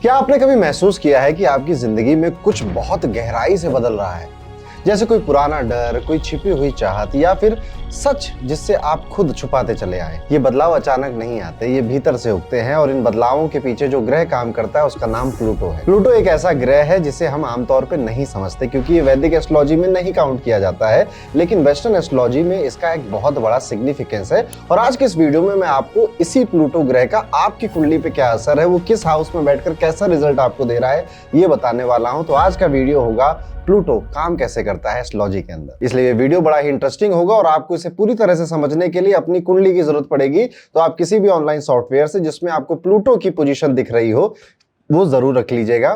क्या आपने कभी महसूस किया है कि आपकी जिंदगी में कुछ बहुत गहराई से बदल रहा है? जैसे कोई पुराना डर, कोई छिपी हुई चाहत या फिर सच जिससे आप खुद छुपाते चले आए। ये बदलाव अचानक नहीं आते, ये भीतर से उगते हैं और इन बदलावों के पीछे जो ग्रह काम करता है उसका नाम प्लूटो है। प्लूटो एक ऐसा ग्रह है जिसे हम आमतौर पर नहीं समझते क्योंकि ये वैदिक एस्ट्रोलॉजी में नहीं काउंट किया जाता है, लेकिन वेस्टर्न एस्ट्रोलॉजी में इसका एक बहुत बड़ा सिग्निफिकेंस है। और आज के इस वीडियो में मैं आपको इसी प्लूटो ग्रह का आपकी कुंडली पे क्या असर है, वो किस हाउस में बैठकर कैसा रिजल्ट आपको दे रहा है, ये बताने वाला हूं। तो आज का वीडियो होगा प्लूटो काम कैसे करता है एस्ट्रोलॉजी के अंदर, इसलिए ये वीडियो बड़ा ही इंटरेस्टिंग होगा और आपको इसे पूरी तरह से समझने के लिए अपनी कुंडली की जरूरत पड़ेगी। तो आप किसी भी ऑनलाइन सॉफ्टवेयर से जिसमें आपको प्लूटो की पोजीशन दिख रही हो वो जरूर रख लीजिएगा।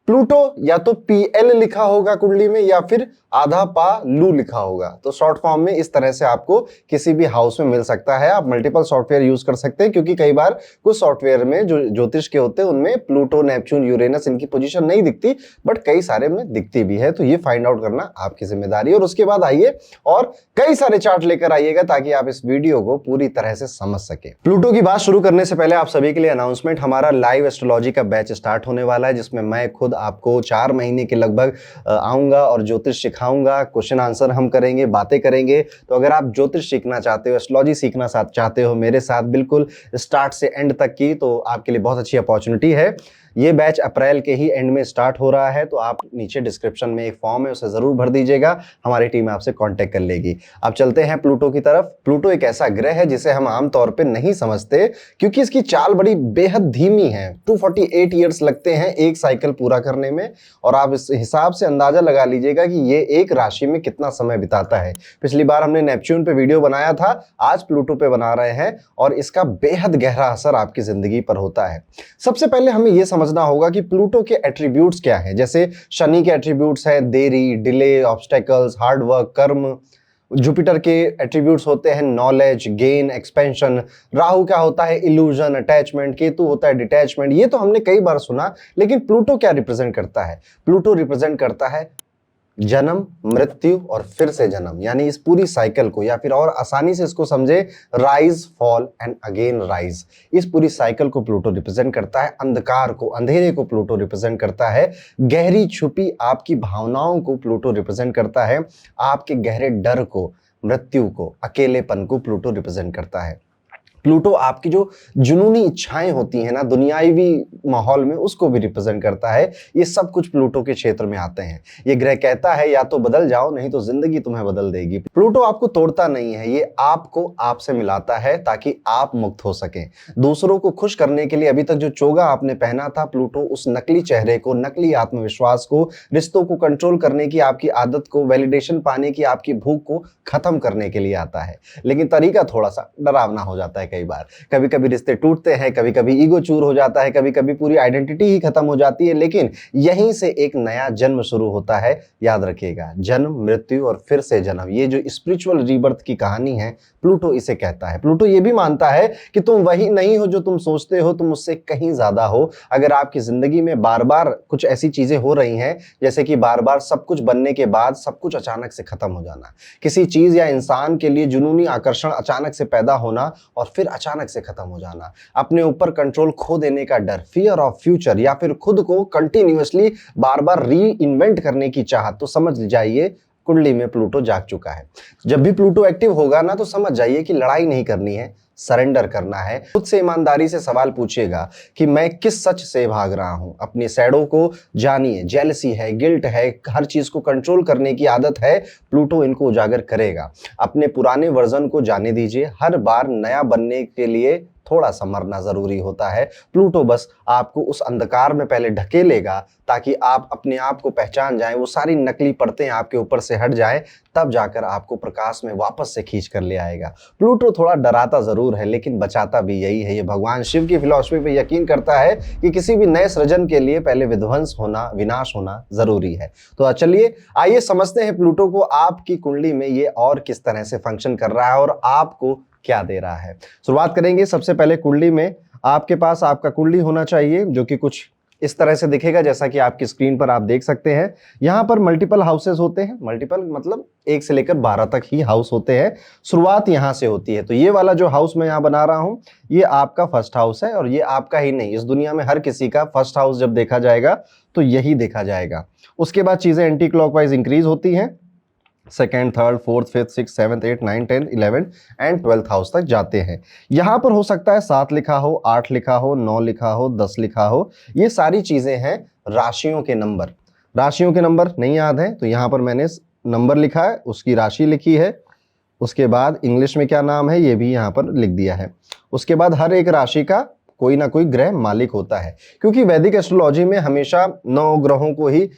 प्लूटो या तो PL लिखा होगा कुंडली में या फिर आधा पा लू लिखा होगा, तो शॉर्ट फॉर्म में इस तरह से आपको किसी भी हाउस में मिल सकता है। आप मल्टीपल सॉफ्टवेयर यूज कर सकते हैं क्योंकि कई बार कुछ सॉफ्टवेयर में जो ज्योतिष के होते हैं उनमें प्लूटो, नेपच्यून, यूरेनस इनकी पोजीशन नहीं दिखती, बट कई सारे में दिखती भी है। तो ये फाइंड आउट करना आपकी जिम्मेदारी है और उसके बाद आइए और कई सारे चार्ट लेकर आइएगा ताकि आप इस वीडियो को पूरी तरह से समझ सके। प्लूटो की बात शुरू करने से पहले आप सभी के लिए अनाउंसमेंट, हमारा लाइव एस्ट्रोलॉजी का बैच स्टार्ट होने वाला है जिसमें मैं खुद आपको 4 महीने के लगभग आऊंगा और ज्योतिष सिखाऊंगा, क्वेश्चन आंसर हम करेंगे, बातें करेंगे। तो अगर आप ज्योतिष सीखना चाहते हो, एस्ट्रोलॉजी सीखना चाहते हो मेरे साथ बिल्कुल स्टार्ट से एंड तक की, तो आपके लिए बहुत अच्छी अपॉर्चुनिटी है। ये बैच अप्रैल के ही एंड में स्टार्ट हो रहा है, तो आप नीचे डिस्क्रिप्शन में एक फॉर्म है उसे जरूर भर दीजिएगा, हमारी टीम आपसे कांटेक्ट कर लेगी। अब चलते हैं प्लूटो की तरफ। प्लूटो एक ऐसा ग्रह है जिसे हम आमतौर पे नहीं समझते क्योंकि इसकी चाल बड़ी बेहद धीमी है। 248 ईयर्स लगते हैं एक साइकिल पूरा करने में और आप इस हिसाब से अंदाजा लगा लीजिएगा कि ये एक राशि में कितना समय बिताता है। पिछली बार हमने नेपच्यून पे वीडियो बनाया था, आज प्लूटो पे बना रहे हैं और इसका बेहद गहरा असर आपकी जिंदगी पर होता है। सबसे पहले हमें यह समझना होगा कि प्लूटो के एट्रीब्यूट्स क्या हैं। जैसे शनि के एट्रीब्यूट्स हैं देरी, डिले, ऑब्स्टेकल्स, हार्ड वर्क, कर्म। जुपिटर के एट्रीब्यूट्स होते हैं नॉलेज, गेन, एक्सपेंशन। राहु क्या होता है इल्यूजन, अटैचमेंट। केतु होता है डिटैचमेंट। ये तो हमने कई बार सुना, लेकिन प्लूटो क्या रिप्रेजेंट करता है? प्लूटो रिप्रेजेंट करता है जन्म, मृत्यु और फिर से जन्म, यानी इस पूरी साइकिल को, या फिर और आसानी से इसको समझे, rise, fall and again rise. इस पूरी साइकिल को प्लूटो रिप्रेजेंट करता है। अंधकार को, अंधेरे को प्लूटो रिप्रेजेंट करता है। गहरी छुपी आपकी भावनाओं को प्लूटो रिप्रेजेंट करता है। आपके गहरे डर को, मृत्यु को, अकेलेपन को प्लूटो रिप्रेजेंट करता है। प्लूटो आपकी जो जुनूनी इच्छाएं होती हैं ना दुनियावी माहौल में, उसको भी रिप्रेजेंट करता है। ये सब कुछ प्लूटो के क्षेत्र में आते हैं। ये ग्रह कहता है या तो बदल जाओ, नहीं तो जिंदगी तुम्हें बदल देगी। प्लूटो आपको तोड़ता नहीं है, ये आपको आपसे मिलाता है ताकि आप मुक्त हो सकें। दूसरों को खुश करने के लिए अभी तक जो चोगा आपने पहना था, प्लूटो उस नकली चेहरे को, नकली आत्मविश्वास को, रिश्तों को कंट्रोल करने की आपकी आदत को, वैलिडेशन पाने की आपकी भूख को खत्म करने के लिए आता है। लेकिन तरीका थोड़ा सा डरावना हो जाता है। कई बार कभी कभी रिश्ते टूटते हैं, कभी कभी ईगो चूर हो जाता है, कभी कभी पूरी आइडेंटिटी ही खत्म हो जाती है, लेकिन यहीं से एक नया जन्म शुरू होता है। याद रखिएगा, जन्म, मृत्यु और फिर से जन्म, ये जो स्पिरिचुअल रीबर्थ की कहानी है, प्लूटो इसे कहता है। प्लूटो ये भी मानता है कि तुम वही नहीं हो जो तुम सोचते हो, तुम उससे कहीं ज्यादा हो। अगर आपकी जिंदगी में बार बार कुछ ऐसी चीजें हो रही हैं, जैसे कि बार बार सब कुछ बनने के बाद सब कुछ अचानक से खत्म हो जाना, किसी चीज या इंसान के लिए जुनूनी आकर्षण अचानक से पैदा होना और फिर अचानक से खत्म हो जाना, अपने ऊपर कंट्रोल खो देने का डर, फियर ऑफ फ्यूचर, या फिर खुद को कंटिन्यूअसली बार बार री इन्वेंट करने की चाहत, तो समझ जाइए कुंडली में प्लूटो जाग चुका है। जब भी प्लूटो एक्टिव होगा ना, तो समझ जाइए कि लड़ाई नहीं करनी है, सरेंडर करना है। खुद से ईमानदारी से सवाल पूछिएगा कि मैं किस सच से भाग रहा हूं। अपनी शैडो को जानिए, जेलसी है, गिल्ट है, हर चीज को कंट्रोल करने की आदत है, प्लूटो इनको उजागर करेगा। अपने पुराने वर्जन को जाने दीजिए। हर बार नया बनने के लिए थोड़ा सा मरना जरूरी होता है। प्लूटो बस आपको उस अंधकार में पहले ढकेलेगा ताकि आप अपने आप को पहचान जाएं, वो सारी नकली परतें आपके ऊपर से हट जाएं, तब जाकर आपको प्रकाश में वापस से खींच कर ले आएगा। प्लूटो थोड़ा डराता जरूर है, लेकिन बचाता भी यही है। ये भगवान शिव की फिलॉसफी पे यकीन करता है कि किसी भी नए सृजन के लिए पहले विध्वंस होना, विनाश होना जरूरी है। तो चलिए आइए समझते हैं प्लूटो को आपकी कुंडली में ये और किस तरह से फंक्शन कर रहा है और आपको क्या दे रहा है। शुरुआत करेंगे सबसे पहले कुंडली में। आपके पास आपका कुंडली होना चाहिए जो कि कुछ इस तरह से दिखेगा जैसा कि आपकी स्क्रीन पर आप देख सकते हैं। यहाँ पर मल्टीपल हाउसेस होते हैं, मल्टीपल मतलब 1 से लेकर 12 तक ही हाउस होते हैं। शुरुआत यहाँ से होती है। तो ये वाला जो हाउस मैं यहाँ बना रहा हूँ, ये आपका फर्स्ट हाउस है और ये आपका ही नहीं, इस दुनिया में हर किसी का फर्स्ट हाउस जब देखा जाएगा तो यही देखा जाएगा। उसके बाद चीजें एंटी क्लॉकवाइज इंक्रीज होती हैं, second, third, fourth, fifth, six, seventh, 8, 9, 10, 11 and 12th house तक जाते हैं। यहां पर हो सकता है 7 लिखा हो, 8 लिखा हो, 9 लिखा हो, 10 लिखा हो। ये सारी चीजें हैं राशियों के नंबर। राशियों के नंबर नहीं याद है तो यहां पर मैंने नंबर लिखा है, उसकी राशि लिखी है। उसके बाद इंग्लिश में क्या नाम है ये भी यहाँ पर लिख दिया है। उसके बाद हर एक राशि का कोई ना कोई ग्रह मालिक होता है, क्योंकि वैदिक एस्ट्रोलॉजी में हमेशा 9 ग्रहों को ही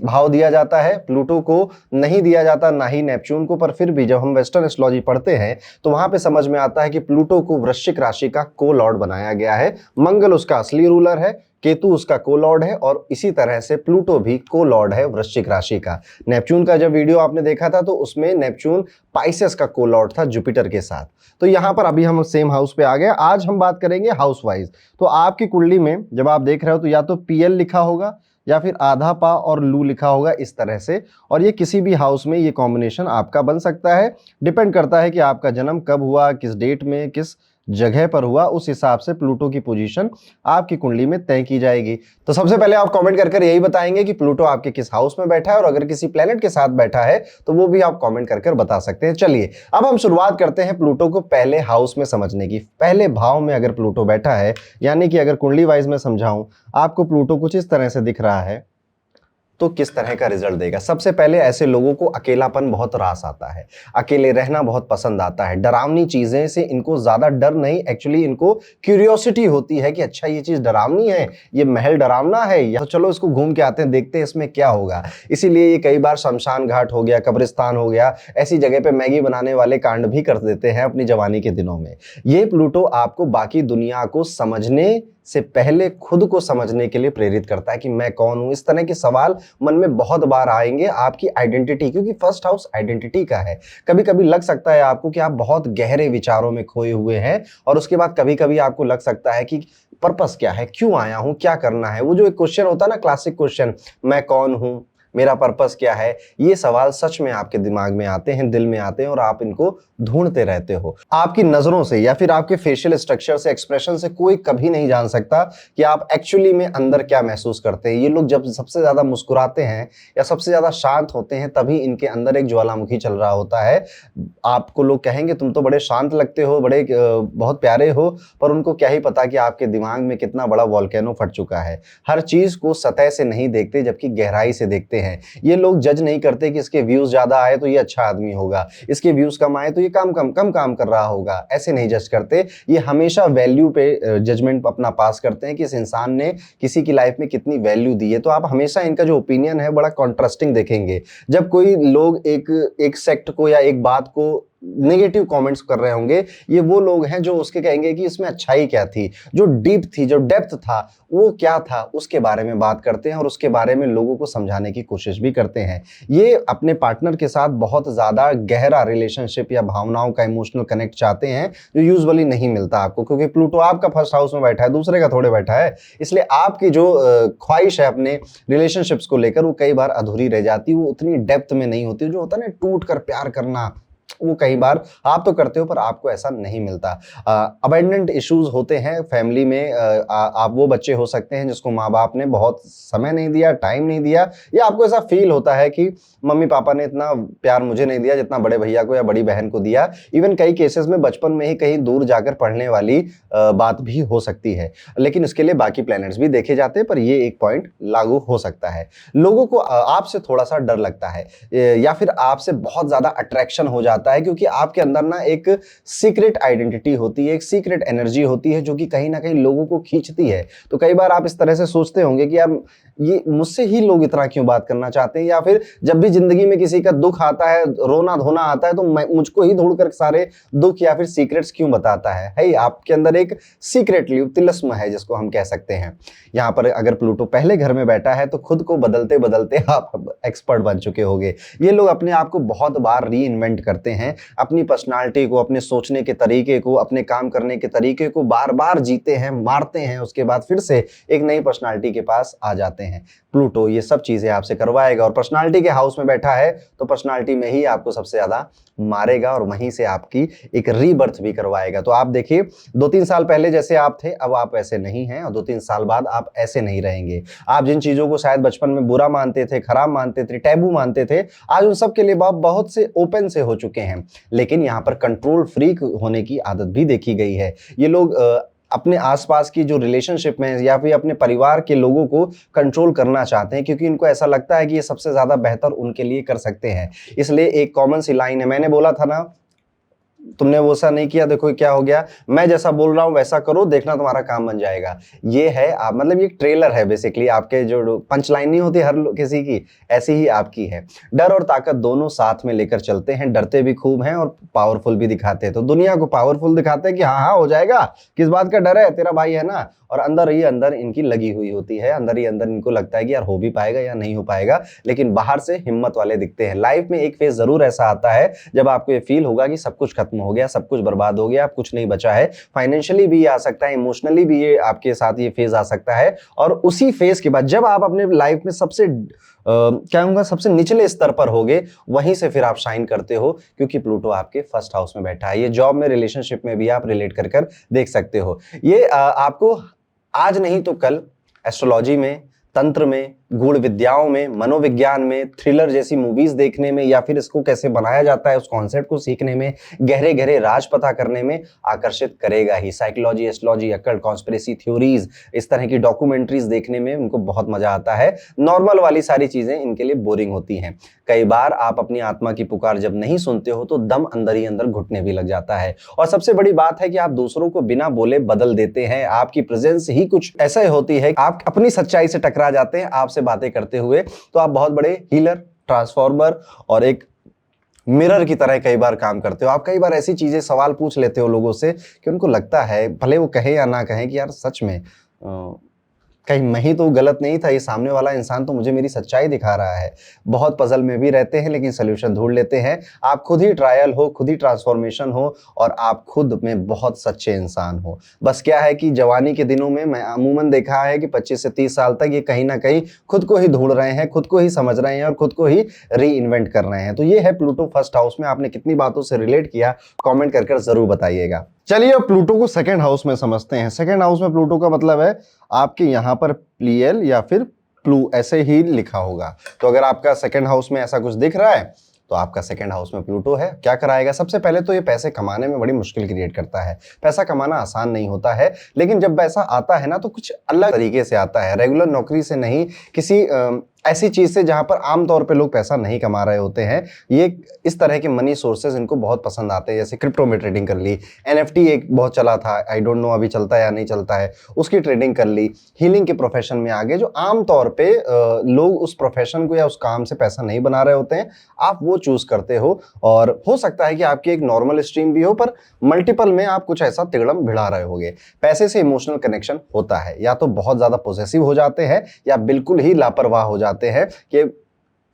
भाव दिया जाता है, प्लूटो को नहीं दिया जाता, ना ही नेपच्यून को। पर फिर भी जब हम वेस्टर्न एस्ट्रोलॉजी पढ़ते हैं तो वहां पे समझ में आता है कि प्लूटो को वृश्चिक राशि का को लॉर्ड बनाया गया है। मंगल उसका असली रूलर है, केतु उसका को लॉर्ड है और इसी तरह से प्लूटो भी को लॉर्ड है वृश्चिक राशि का। नेपच्यून का जब वीडियो आपने देखा था तो उसमें नेपच्यून पाइसेस का को लॉर्ड था जुपिटर के साथ। तो यहां पर अभी हम सेम हाउस पे आ गए। आज हम बात करेंगे हाउस वाइज। तो आपकी कुंडली में जब आप देख रहे हो तो या तो पीएल लिखा होगा या फिर आधा पा और लू लिखा होगा इस तरह से, और ये किसी भी हाउस में ये कॉम्बिनेशन आपका बन सकता है। डिपेंड करता है कि आपका जन्म कब हुआ, किस डेट में, किस जगह पर हुआ, उस हिसाब से प्लूटो की पोजीशन आपकी कुंडली में तय की जाएगी। तो सबसे पहले आप कमेंट कर यही बताएंगे कि प्लूटो आपके किस हाउस में बैठा है, और अगर किसी प्लेनेट के साथ बैठा है तो वो भी आप कमेंट कर बता सकते हैं। चलिए अब हम शुरुआत करते हैं प्लूटो को पहले हाउस में समझने की। पहले भाव में अगर प्लूटो बैठा है, यानी कि अगर कुंडली वाइज में समझाऊं, आपको प्लूटो कुछ इस तरह से दिख रहा है तो किस तरह का रिजल्ट देगा। सबसे पहले ऐसे लोगों को अकेलापन बहुत रास आता है, अकेले रहना बहुत पसंद आता है। डरावनी चीजें से इनको ज्यादा डर नहीं, एक्चुअली इनको क्यूरियोसिटी होती है कि अच्छा ये चीज डरावनी है, ये महल डरावना है, या तो चलो इसको घूम के आते हैं, देखते हैं इसमें क्या होगा। इसीलिए ये कई बार शमशान घाट हो गया, कब्रिस्तान हो गया, ऐसी जगह पे मैगी बनाने वाले कांड भी कर देते हैं अपनी जवानी के दिनों में। ये प्लूटो आपको बाकी दुनिया को समझने से पहले खुद को समझने के लिए प्रेरित करता है कि मैं कौन हूं। इस तरह के सवाल मन में बहुत बार आएंगे। आपकी आइडेंटिटी, क्योंकि फर्स्ट हाउस आइडेंटिटी का है। कभी कभी लग सकता है आपको कि आप बहुत गहरे विचारों में खोए हुए हैं, और उसके बाद कभी कभी आपको लग सकता है कि पर्पस क्या है, क्यों आया हूं, क्या करना है। वो जो एक क्वेश्चन होता है ना, क्लासिक क्वेश्चन, मैं कौन हूं, मेरा पर्पस क्या है, ये सवाल सच में आपके दिमाग में आते हैं, दिल में आते हैं, और आप इनको ढूंढते रहते हो। आपकी नजरों से या फिर आपके फेशियल स्ट्रक्चर से, एक्सप्रेशन से कोई कभी नहीं जान सकता कि आप एक्चुअली में अंदर क्या महसूस करते हैं। ये लोग जब सबसे ज्यादा मुस्कुराते हैं या सबसे ज्यादा शांत होते हैं, तभी इनके अंदर एक ज्वालामुखी चल रहा होता है। आपको लोग कहेंगे तुम तो बड़े शांत लगते हो, बड़े बहुत प्यारे हो, पर उनको क्या ही पता कि आपके दिमाग में कितना बड़ा वॉल्केनो फट चुका है। हर चीज को सतह से नहीं देखते, जबकि गहराई से देखते हैं। ये लोग जज नहीं करते कि इसके व्यूज ज्यादा आए तो ये अच्छा आदमी होगा, इसके व्यूज कम आए तो ये कम काम कर रहा होगा। ऐसे नहीं जज करते। ये हमेशा वैल्यू पे जजमेंट अपना पास करते हैं कि इस इंसान ने किसी की लाइफ में कितनी वैल्यू दी है। तो आप हमेशा इनका जो ओपिनियन है बड़ा कॉन्ट्रास्टिंग देखेंगे। जब कोई लोग एक सेक्ट को या एक बात को नेगेटिव कमेंट्स कर रहे होंगे, ये वो लोग हैं जो उसके कहेंगे कि इसमें अच्छाई क्या थी, जो डीप थी, जो डेप्थ था, वो क्या था, उसके बारे में बात करते हैं और उसके बारे में लोगों को समझाने की कोशिश भी करते हैं। ये अपने पार्टनर के साथ बहुत ज्यादा गहरा रिलेशनशिप या भावनाओं का इमोशनल कनेक्ट चाहते हैं, जो यूजुअली नहीं मिलता आपको, क्योंकि प्लूटो आपका फर्स्ट हाउस में बैठा है, दूसरे का थोड़े बैठा है। इसलिए आपकी जो ख्वाहिश है अपने रिलेशनशिप्स को लेकर, वो कई बार अधूरी रह जाती है, वो उतनी डेप्थ में नहीं होती। जो होता है ना टूट कर प्यार करना, वो कई बार आप तो करते हो पर आपको ऐसा नहीं मिलता। अबेंडेंट इश्यूज होते हैं फैमिली में। आप वो बच्चे हो सकते हैं जिसको माँ बाप ने बहुत समय नहीं दिया, टाइम नहीं दिया, या आपको ऐसा फील होता है कि मम्मी पापा ने इतना प्यार मुझे नहीं दिया जितना बड़े भैया को या बड़ी बहन को दिया। इवन कई केसेस में बचपन में ही कहीं दूर जाकर पढ़ने वाली बात भी हो सकती है। लेकिन इसके लिए बाकी प्लैनेट्स भी देखे जाते हैं, पर ये एक पॉइंट लागू हो सकता है। लोगों को आपसे थोड़ा सा डर लगता है, या फिर आपसे बहुत ज्यादा अट्रैक्शन हो जाता है, क्योंकि आपके अंदर ना एक सीक्रेट आइडेंटिटी होती है, एक सीक्रेट एनर्जी होती है, जो कि कहीं ना कहीं लोगों को खींचती है। तो कई बार आप इस तरह से सोचते होंगे कि यार ये मुझसे ही लोग इतना क्यों बात करना चाहते हैं, या फिर जब भी जिंदगी में किसी का दुख आता है, रोना धोना आता है, तो मुझको ही ढूंढकर सारे दुख या फिर सीक्रेट्स क्यों बताता है। आपके अंदर एक सीक्रेटली तिलस्म है जिसको हम कह सकते हैं। यहाँ पर अगर प्लूटो पहले घर में बैठा है तो खुद को बदलते बदलते आप एक्सपर्ट बन चुके होंगे। ये लोग अपने आप को बहुत बार री इन्वेंट करते हैं, अपनी पर्सनालिटी को, अपने सोचने के तरीके को, अपने काम करने के तरीके को बार बार जीते हैं, मारते हैं, उसके बाद फिर से एक नई पर्सनालिटी के पास आ जाते हैं। प्लूटो ये सब चीजें आपसे करवाएगा और पर्सनालिटी के हाउस में बैठा है तो पर्सनालिटी में ही आपको सबसे ज्यादा मारेगा और वहीं से आपकी एक रीबर्थ भी करवाएगा। तो आप देखिए 2-3 साल पहले जैसे आप थे अब आप ऐसे नहीं हैं और 2-3 साल बाद आप ऐसे नहीं रहेंगे। आप जिन चीजों को शायद बचपन में बुरा मानते थे, खराब मानते थे, टैबू मानते थे, आज उन सब के लिए आप बहुत से ओपन से हो चुके हैं। लेकिन यहाँ पर कंट्रोल फ्रीक होने की आदत भी देखी गई है। ये लोग अपने आसपास की जो रिलेशनशिप में या फिर अपने परिवार के लोगों को कंट्रोल करना चाहते हैं क्योंकि इनको ऐसा लगता है कि ये सबसे ज्यादा बेहतर उनके लिए कर सकते हैं। इसलिए एक कॉमन सी लाइन है, मैंने बोला था ना तुमने वो सा नहीं किया, देखो क्या हो गया, मैं जैसा बोल रहा हूं वैसा करो, देखना तुम्हारा काम बन जाएगा। ये है आप मतलब ये ट्रेलर है बेसिकली, आपके जो पंच लाइन नहीं होती हर किसी की, ऐसी ही आपकी है। डर और ताकत दोनों साथ में लेकर चलते हैं, डरते भी खूब हैं और पावरफुल भी दिखाते हैं। तो दुनिया को पावरफुल दिखाते हैं कि हाँ हाँ हो जाएगा, किस बात का डर है, तेरा भाई है ना, और अंदर ही अंदर इनकी लगी हुई होती है, अंदर ही अंदर इनको लगता है कि यार हो भी पाएगा या नहीं हो पाएगा, लेकिन बाहर से हिम्मत वाले दिखते हैं। लाइफ में एक फेज जरूर ऐसा आता है जब आपको ये फील होगा कि सब कुछ खत्म हो गया, सब कुछ बर्बाद हो गया, अब कुछ नहीं बचा है। फाइनेंशियली भी आ सकता है, इमोशनली भी ये आपके साथ ये फेज आ सकता है। और उसी फेज के बाद जब आप अपने लाइफ में सबसे क्या कहूंगा सबसे निचले स्तर पर होगे, वहीं से फिर आप शाइन करते हो क्योंकि प्लूटो आपके फर्स्ट हाउस में बैठा है। ये जॉब में, रिलेशनशिप में भी आप रिलेट कर कर देख सकते हो। ये आपको आज नहीं तो कल एस्ट्रोलॉजी में, तंत्र में, गूढ़ विद्याओं में, मनोविज्ञान में, थ्रिलर जैसी मूवीज देखने में या फिर इसको कैसे बनाया जाता है उस कॉन्सेप्ट को सीखने में, गहरे गहरे राज पता करने में आकर्षित करेगा ही। Psychology, astrology, occult, conspiracy theories, इस तरह की डॉक्यूमेंट्रीज देखने में उनको बहुत मजा आता है। नॉर्मल वाली सारी चीजें इनके लिए बोरिंग होती हैं। कई बार आप अपनी आत्मा की पुकार जब नहीं सुनते हो तो दम अंदर ही अंदर घुटने भी लग जाता है। और सबसे बड़ी बात है कि आप दूसरों को बिना बोले बदल देते हैं। आपकी प्रेजेंस ही कुछ ऐसा होती है, आप अपनी सच्चाई से टकरा जाते हैं आपसे बातें करते हुए। तो आप बहुत बड़े हीलर, ट्रांसफॉर्मर और एक मिरर की तरह कई बार काम करते हो। आप कई बार ऐसी चीजें सवाल पूछ लेते हो लोगों से कि उनको लगता है, भले वो कहे या ना कहे, कि यार सच में कहीं मैं ही तो गलत नहीं था, ये सामने वाला इंसान तो मुझे मेरी सच्चाई दिखा रहा है। बहुत पजल में भी रहते हैं लेकिन सोल्यूशन ढूंढ लेते हैं। आप खुद ही ट्रायल हो, खुद ही ट्रांसफॉर्मेशन हो और आप खुद में बहुत सच्चे इंसान हो। बस क्या है कि जवानी के दिनों में मैं अमूमन देखा है कि 25 से 30 साल तक ये कहीं ना कहीं खुद को ही ढूंढ रहे हैं, खुद को ही समझ रहे हैं और खुद को ही री इन्वेंट कर रहे हैं। तो ये है प्लूटो फर्स्ट हाउस में। आपने कितनी बातों से रिलेट किया, कॉमेंट कर जरूर बताइएगा। चलिए अब प्लूटो को सेकंड हाउस में समझते हैं। सेकंड हाउस में प्लूटो का मतलब है आपके यहाँ पर प्लियल या फिर प्लू ऐसे ही लिखा होगा। तो अगर आपका सेकंड हाउस में ऐसा कुछ दिख रहा है तो आपका सेकंड हाउस में प्लूटो है। क्या कराएगा? सबसे पहले तो ये पैसे कमाने में बड़ी मुश्किल क्रिएट करता है। पैसा कमाना आसान नहीं होता है, लेकिन जब पैसा आता है ना तो कुछ अलग तरीके से आता है, रेगुलर नौकरी से नहीं, किसी ऐसी चीज से जहां पर आमतौर पे लोग पैसा नहीं कमा रहे होते हैं। ये इस तरह के मनी सोर्सेज इनको बहुत पसंद आते हैं। जैसे क्रिप्टो में ट्रेडिंग कर ली, एनएफटी एक बहुत चला था, आई डोंट नो अभी चलता है या नहीं चलता है, उसकी ट्रेडिंग कर ली। हीलिंग के प्रोफेशन में आगे, जो आमतौर पे लोग उस प्रोफेशन को या उस काम से पैसा नहीं बना रहे होते हैं, आप वो चूज करते हो। और हो सकता है कि आपकी एक नॉर्मल स्ट्रीम भी हो पर मल्टीपल में आप कुछ ऐसा तिगड़म भिड़ा रहे होगे। पैसे से इमोशनल कनेक्शन होता है, या तो बहुत ज्यादा पोसेसिव हो जाते हैं या बिल्कुल ही लापरवाह हो जाते हैं कि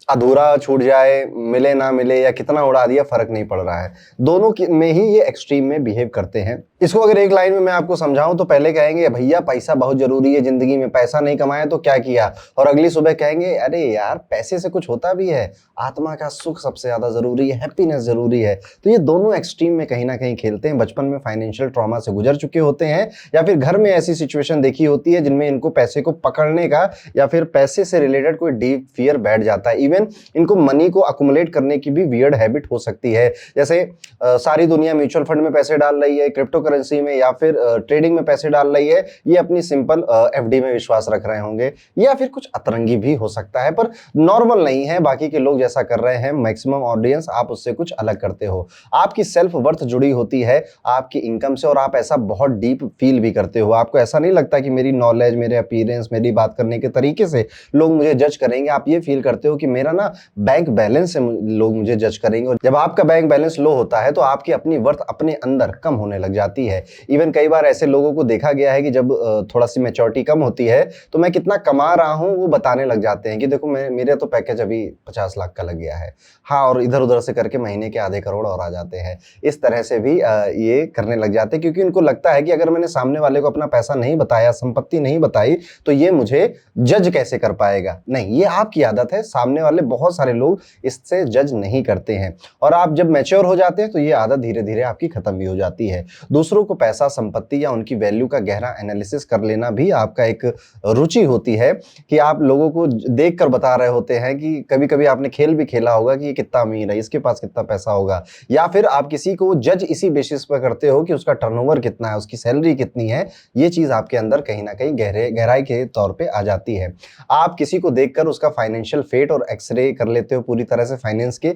अधूरा छूट जाए, मिले ना मिले या कितना उड़ा दिया फर्क नहीं पड़ रहा है। दोनों में ही ये एक्सट्रीम में बिहेव करते हैं। इसको अगर एक लाइन में मैं आपको समझाऊं तो पहले कहेंगे भैया पैसा बहुत जरूरी है जिंदगी में, पैसा नहीं कमाया तो क्या किया, और अगली सुबह कहेंगे अरे यार पैसे से कुछ होता भी है, आत्मा का सुख सबसे ज्यादा जरूरी है, हैप्पीनेस जरूरी है। तो ये दोनों एक्सट्रीम में कहीं ना कहीं खेलते हैं। बचपन में फाइनेंशियल ट्रॉमा से गुजर चुके होते हैं या फिर घर में ऐसी सिचुएशन देखी होती है जिनमें इनको पैसे को पकड़ने का या फिर पैसे से रिलेटेड कोई डीप फियर बैठ जाता है। इवन इनको मनी को अकुमुलेट करने की भी वियर्ड हैबिट हो सकती है। जैसे सारी दुनिया म्यूचुअल फंड में पैसे डाल रही है, क्रिप्टो करेंसी में या फिर ट्रेडिंग में पैसे डाल रही है, ये अपनी सिंपल एफडी में विश्वास रख रहे होंगे, या फिर कुछ अतरंगी भी हो सकता है पर नॉर्मल नहीं है। बाकी के लोग जैसा कर रहे हैं, मैक्सिमम ऑडियंस, आप उससे कुछ अलग करते हो। आपकी सेल्फ वर्थ जुड़ी होती है आपकी इनकम से और आप ऐसा बहुत डीप फील भी करते हो। आपको ऐसा नहीं लगता कि मेरी नॉलेज, मेरे अपीयरेंस, मेरी बात करने के तरीके से लोग मुझे जज करेंगे। आप ये फील करते हो कि मेरा ना बैंक बैलेंस से लोग मुझे जज करेंगे। और जब आपका बैंक बैलेंस लो होता है तो आपकी अपनी वर्थ अपने अंदर कम होने लग जाती जाती है। इवन कई बार ऐसे लोगों को देखा गया है कि जब थोड़ा सी मैच्योरिटी कम होती है तो मैं कितना कमा रहा हूँ वो बताने लग जाते हैं कि देखो मेरे तो पैकेज अभी 50 लाख का लग गया है। हाँ, और इधर उधर से करके महीने के आधे करोड़ और आ जाते हैं। इस तरह से भी ये करने लग जाते हैं, क्योंकि उनको लगता है कि अगर मैंने सामने वाले को अपना पैसा नहीं बताया, संपत्ति नहीं बताई, तो ये मुझे जज कैसे कर पाएगा। नहीं, ये आपकी आदत है। सामने वाले बहुत सारे लोग इससे जज नहीं करते हैं, और आप जब मैच्योर हो जाते हैं तो ये आदत धीरे धीरे आपकी खत्म भी हो जाती है। दूसरों को पैसा, संपत्ति या उनकी वैल्यू का गहरा एनालिसिस कर लेना भी आपका एक रुचि होती है, कि आप लोगों को देख कर बता रहे होते हैं कि कभी कभी आपने खेल भी खेला होगा कि ये कितना अमीर है, इसके पास कितना पैसा होगा, या फिर आप किसी को जज इसी बेसिस पर करते हो कि उसका टर्नओवर कितना है, उसकी सैलरी कितनी है। ये चीज आपके अंदर कहीं ना कहीं गहराई के तौर पे आ जाती है। आप किसी को देखकर उसका फाइनेंशियल फेट और एक्सरे कर लेते हो पूरी तरह से फाइनेंस के।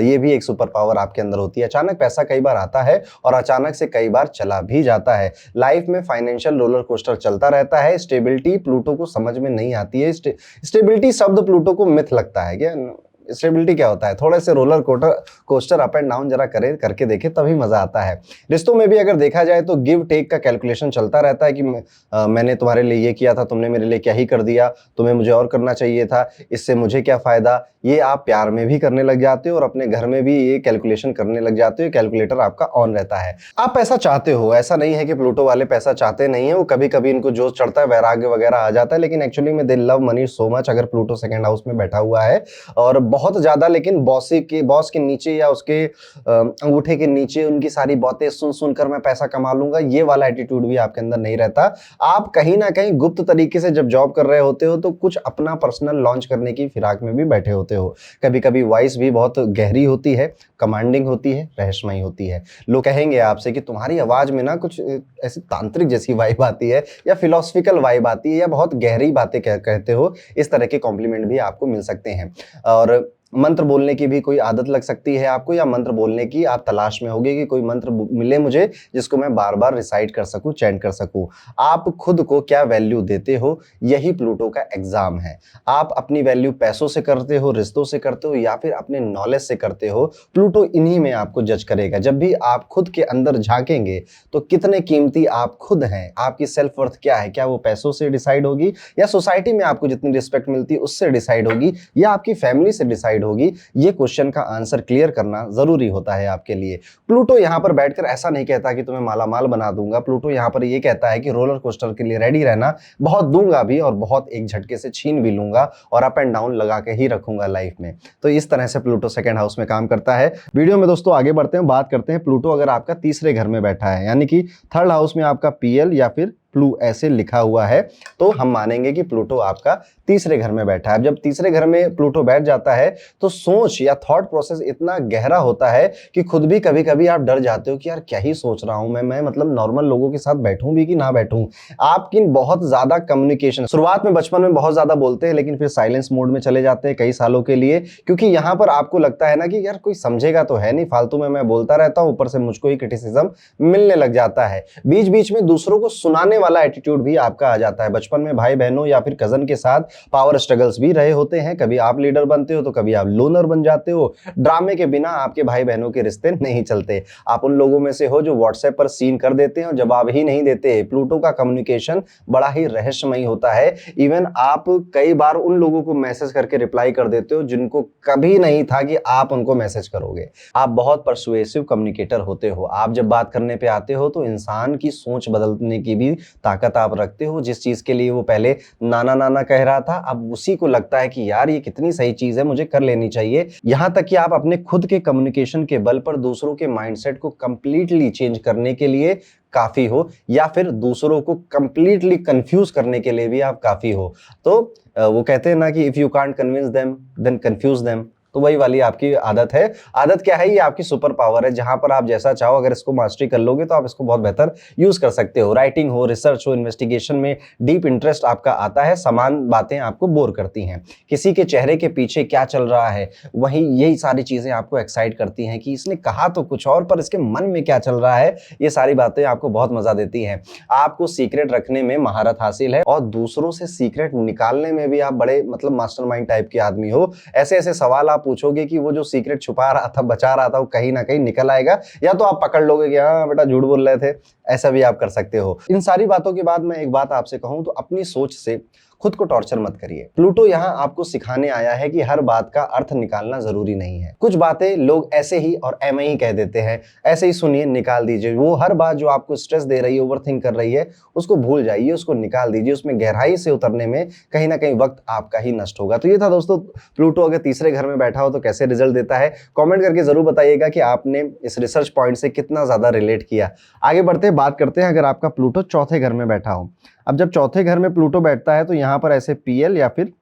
ये भी एक सुपर पावर आपके अंदर होती है। अचानक पैसा कई बार आता है और अचानक से कई बार चला भी जाता है। लाइफ में फाइनेंशियल रोलर कोस्टर चलता रहता है। स्टेबिलिटी प्लूटो को समझ में नहीं आती है। स्टेबिलिटी शब्द प्लूटो को मिथ लगता है क्या? स्टेबिलिटी क्या होता है? थोड़े से roller coaster up and down जरा करें, करके देखें, तभी मजा आता है। रिश्तों में भी अगर देखा जाए तो गिव टेक का कैलकुलेशन चलता रहता है कि मैंने तुम्हारे लिए ये किया था, तुमने मेरे लिए क्या ही कर दिया, तुम्हें मुझे और करना चाहिए था, इससे मुझे क्या फायदा। ये आप प्यार में भी करने लग जाते हो और अपने घर में भी ये कैलकुलेशन करने लग जाते हो। कैलकुलेटर आपका ऑन रहता है। आप पैसा चाहते हो, ऐसा नहीं है कि प्लूटो वाले पैसा चाहते नहीं है। वो कभी कभी इनको जोश चढ़ता है, वैराग्य वगैरह आ जाता है, लेकिन एक्चुअली में दे लव मनी सो मच। अगर प्लूटो सेकंड हाउस में बैठा हुआ है और बहुत ज्यादा, लेकिन बॉस के नीचे या उसके अंगूठे के नीचे उनकी सारी बातें सुन सुनकर मैं पैसा कमा लूंगा, ये वाला एटीट्यूड भी आपके अंदर नहीं रहता। आप कहीं ना कहीं गुप्त तरीके से जब जॉब कर रहे होते हो तो कुछ अपना पर्सनल लॉन्च करने की फिराक में भी बैठे होते हो। कभी कभी वॉइस भी बहुत गहरी होती है, कमांडिंग होती है, रहस्यमयी होती है। लोग कहेंगे आपसे कि तुम्हारी आवाज में ना कुछ ऐसी तांत्रिक जैसी वाइब आती है, या फिलोसफिकल वाइब आती है, या बहुत गहरी बातें कहते हो। इस तरह के कॉम्प्लीमेंट भी आपको मिल सकते हैं। और मंत्र बोलने की भी कोई आदत लग सकती है आपको, या मंत्र बोलने की आप तलाश में होगे कि कोई मंत्र मिले मुझे जिसको मैं बार बार रिसाइट कर सकूं, चैंट कर सकूं। आप खुद को क्या वैल्यू देते हो, यही प्लूटो का एग्जाम है। आप अपनी वैल्यू पैसों से करते हो, रिश्तों से करते हो, या फिर अपने नॉलेज से करते हो, प्लूटो इन्हीं में आपको जज करेगा। जब भी आप खुद के अंदर झांकेंगे तो कितने कीमती आप खुद हैं, आपकी सेल्फ वर्थ क्या है, क्या वो पैसों से डिसाइड होगी, या सोसाइटी में आपको जितनी रिस्पेक्ट मिलती है उससे डिसाइड होगी, या आपकी फैमिली से डिसाइड होगी। ये क्वेश्चन का आंसर क्लियर करना जरूरी होता है आपके लिए। प्लूटो यहां पर बैठकर ऐसा नहीं कहता कि तुम्हें मालामाल बना दूंगा। प्लूटो यहां पर ये कहता है कि रोलर कोस्टर के लिए रेडी रहना, बहुत दूंगा भी और बहुत एक झटके से छीन भी लूंगा, और अप एंड डाउन लगा के ही रखूंगा लाइफ में। तो इस तरह से प्लूटो सेकंड हाउस में काम करता है। वीडियो में दोस्तों आगे बढ़ते हैं, बात करते हैं प्लूटो अगर आपका तीसरे घर में बैठा है, यानी कि थर्ड हाउस में आपका पीएल या फिर प्लू ऐसे लिखा हुआ है, तो हम मानेंगे कि प्लूटो आपका तीसरे घर में बैठा है। जब तीसरे घर में प्लूटो बैठ जाता है तो सोच या थॉट प्रोसेस इतना गहरा होता है कि खुद भी कभी कभी आप डर जाते हो कि यार क्या ही सोच रहा हूं मैं मतलब नॉर्मल लोगों के साथ बैठूं भी कि ना बैठूं। आपकी बहुत ज्यादा कम्युनिकेशन, शुरुआत में बचपन में बहुत ज्यादा बोलते हैं, लेकिन फिर साइलेंस मोड में चले जाते हैं कई सालों के लिए, क्योंकि यहां पर आपको लगता है ना कि यार कोई समझेगा तो है नहीं, फालतू में मैं बोलता रहता हूं, ऊपर से मुझको ही क्रिटिसिज्म मिलने लग जाता है। बीच बीच में दूसरों को सुनाने वाला एटीट्यूड भी आपका आ जाता है। बचपन में भाई बहनों या फिर कजन के साथ पावर स्ट्रगल्स भी रहे होते हैं, कभी आप लीडर बनते हो तो कभी आप लोनर बन जाते हो। ड्रामे के बिना आपके भाई बहनों के रिश्ते नहीं चलते। आप उन लोगों में से हो जो व्हाट्सएप पर सीन कर देते हैं और जवाब ही नहीं देते। प्लूटो का कम्युनिकेशन बड़ा ही रहस्यमयी होता है। इवन आप कई बार उन लोगों को मैसेज करके रिप्लाई कर देते हो जिनको कभी नहीं था कि आप उनको मैसेज करोगे। आप बहुत परसुएसिव कम्युनिकेटर होते हो। आप जब बात करने पे आते हो तो इंसान की सोच बदलने की भी ताकत आप रखते हो। जिस चीज के लिए वो पहले नाना नाना कह रहा था, अब उसी को लगता है कि यार ये कितनी सही चीज है, मुझे कर लेनी चाहिए। यहां तक कि आप अपने खुद के कम्युनिकेशन के बल पर दूसरों के माइंडसेट को कंप्लीटली चेंज करने के लिए काफी हो, या फिर दूसरों को कंप्लीटली कंफ्यूज करने के लिए भी आप काफी हो। तो वो कहते हैं ना कि if you can't convince them then confuse them, तो वही वाली आपकी आदत है। आदत क्या है? ये आपकी सुपर पावर है, जहां पर आप जैसा चाहो अगर इसको मास्टरी कर लोगे तो आप इसको बहुत बेहतर यूज कर सकते हो। राइटिंग हो, रिसर्च हो, इन्वेस्टिगेशन में डीप इंटरेस्ट आपका आता है। समान बातें आपको बोर करती हैं। किसी के चेहरे के पीछे क्या चल रहा है, वही यही सारी चीजें आपको एक्साइट करती हैं कि इसने कहा तो कुछ और पर इसके मन में क्या चल रहा है। ये सारी बातें आपको बहुत मजा देती हैं। आपको सीक्रेट रखने में महारत हासिल है और दूसरों से सीक्रेट निकालने में भी आप बड़े मतलब मास्टरमाइंड टाइप के आदमी हो। ऐसे ऐसे सवाल आप पूछोगे कि वो जो सीक्रेट छुपा रहा था, बचा रहा था, वो कहीं ना कहीं निकल आएगा, या तो आप पकड़ लोगे कि हाँ बेटा झूठ बोल रहे थे। ऐसा भी आप कर सकते हो। इन सारी बातों के बाद मैं एक बात आपसे कहूं तो अपनी सोच से खुद को टॉर्चर मत करिए। प्लूटो यहाँ आपको सिखाने आया है कि हर बात का अर्थ निकालना जरूरी नहीं है। कुछ बातें लोग ऐसे ही और एम ही कह देते हैं, ऐसे ही सुनिए, निकाल दीजिए। वो हर बात जो आपको स्ट्रेस दे रही है, ओवरथिंक कर रही है, उसको भूल जाइए, उसको निकाल दीजिए। उसमें गहराई से उतरने में कहीं ना कहीं वक्त आपका ही नष्ट होगा। तो ये था दोस्तों, प्लूटो अगर तीसरे घर में बैठा हो तो कैसे रिजल्ट देता है। कॉमेंट करके जरूर बताइएगा कि आपने इस रिसर्च पॉइंट से कितना ज्यादा रिलेट किया। आगे बढ़ते हैं, बात करते हैं अगर आपका प्लूटो चौथे घर में बैठा हो। अब जब चौथे घर में प्लूटो बैठता है तो यहां पर ऐसे PL या फिर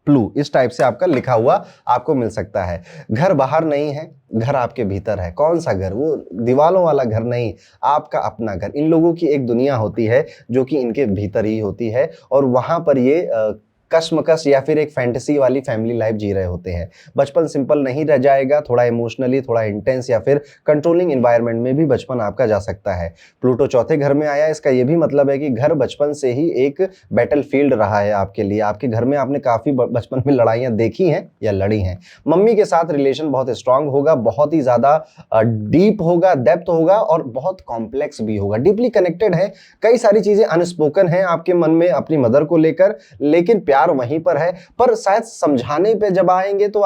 प्लू इस टाइप से आपका लिखा हुआ आपको मिल सकता है। घर बाहर नहीं है, घर आपके भीतर है। कौन सा घर? वो दीवालों वाला घर नहीं, आपका अपना घर। इन लोगों की एक दुनिया होती है जो कि इनके भीतर ही होती है, और वहां पर ये कश्मकश या फिर एक फैंटेसी वाली फैमिली लाइफ जी रहे होते हैं। बचपन सिंपल नहीं रह जाएगा, थोड़ा इमोशनली, थोड़ा इंटेंस या फिर कंट्रोलिंग एनवायरनमेंट में भी बचपन आपका जा सकता है। प्लूटो चौथे घर में आया, इसका ये भी मतलब है कि घर बचपन से ही एक बैटलफील्ड रहा है आपके लिए। आपके घर में आपने काफी बचपन में लड़ाइयां देखी हैं या लड़ी हैं। मम्मी के साथ रिलेशन बहुत स्ट्रांग होगा, बहुत ही ज्यादा डीप होगा, डेप्थ होगा, और बहुत कॉम्प्लेक्स भी होगा। डीपली कनेक्टेड है, कई सारी चीजें अनस्पोकन है आपके मन में अपनी मदर को लेकर, लेकिन प्यार वहीं पर है। पर शायद समझाने पे जब आएंगे तो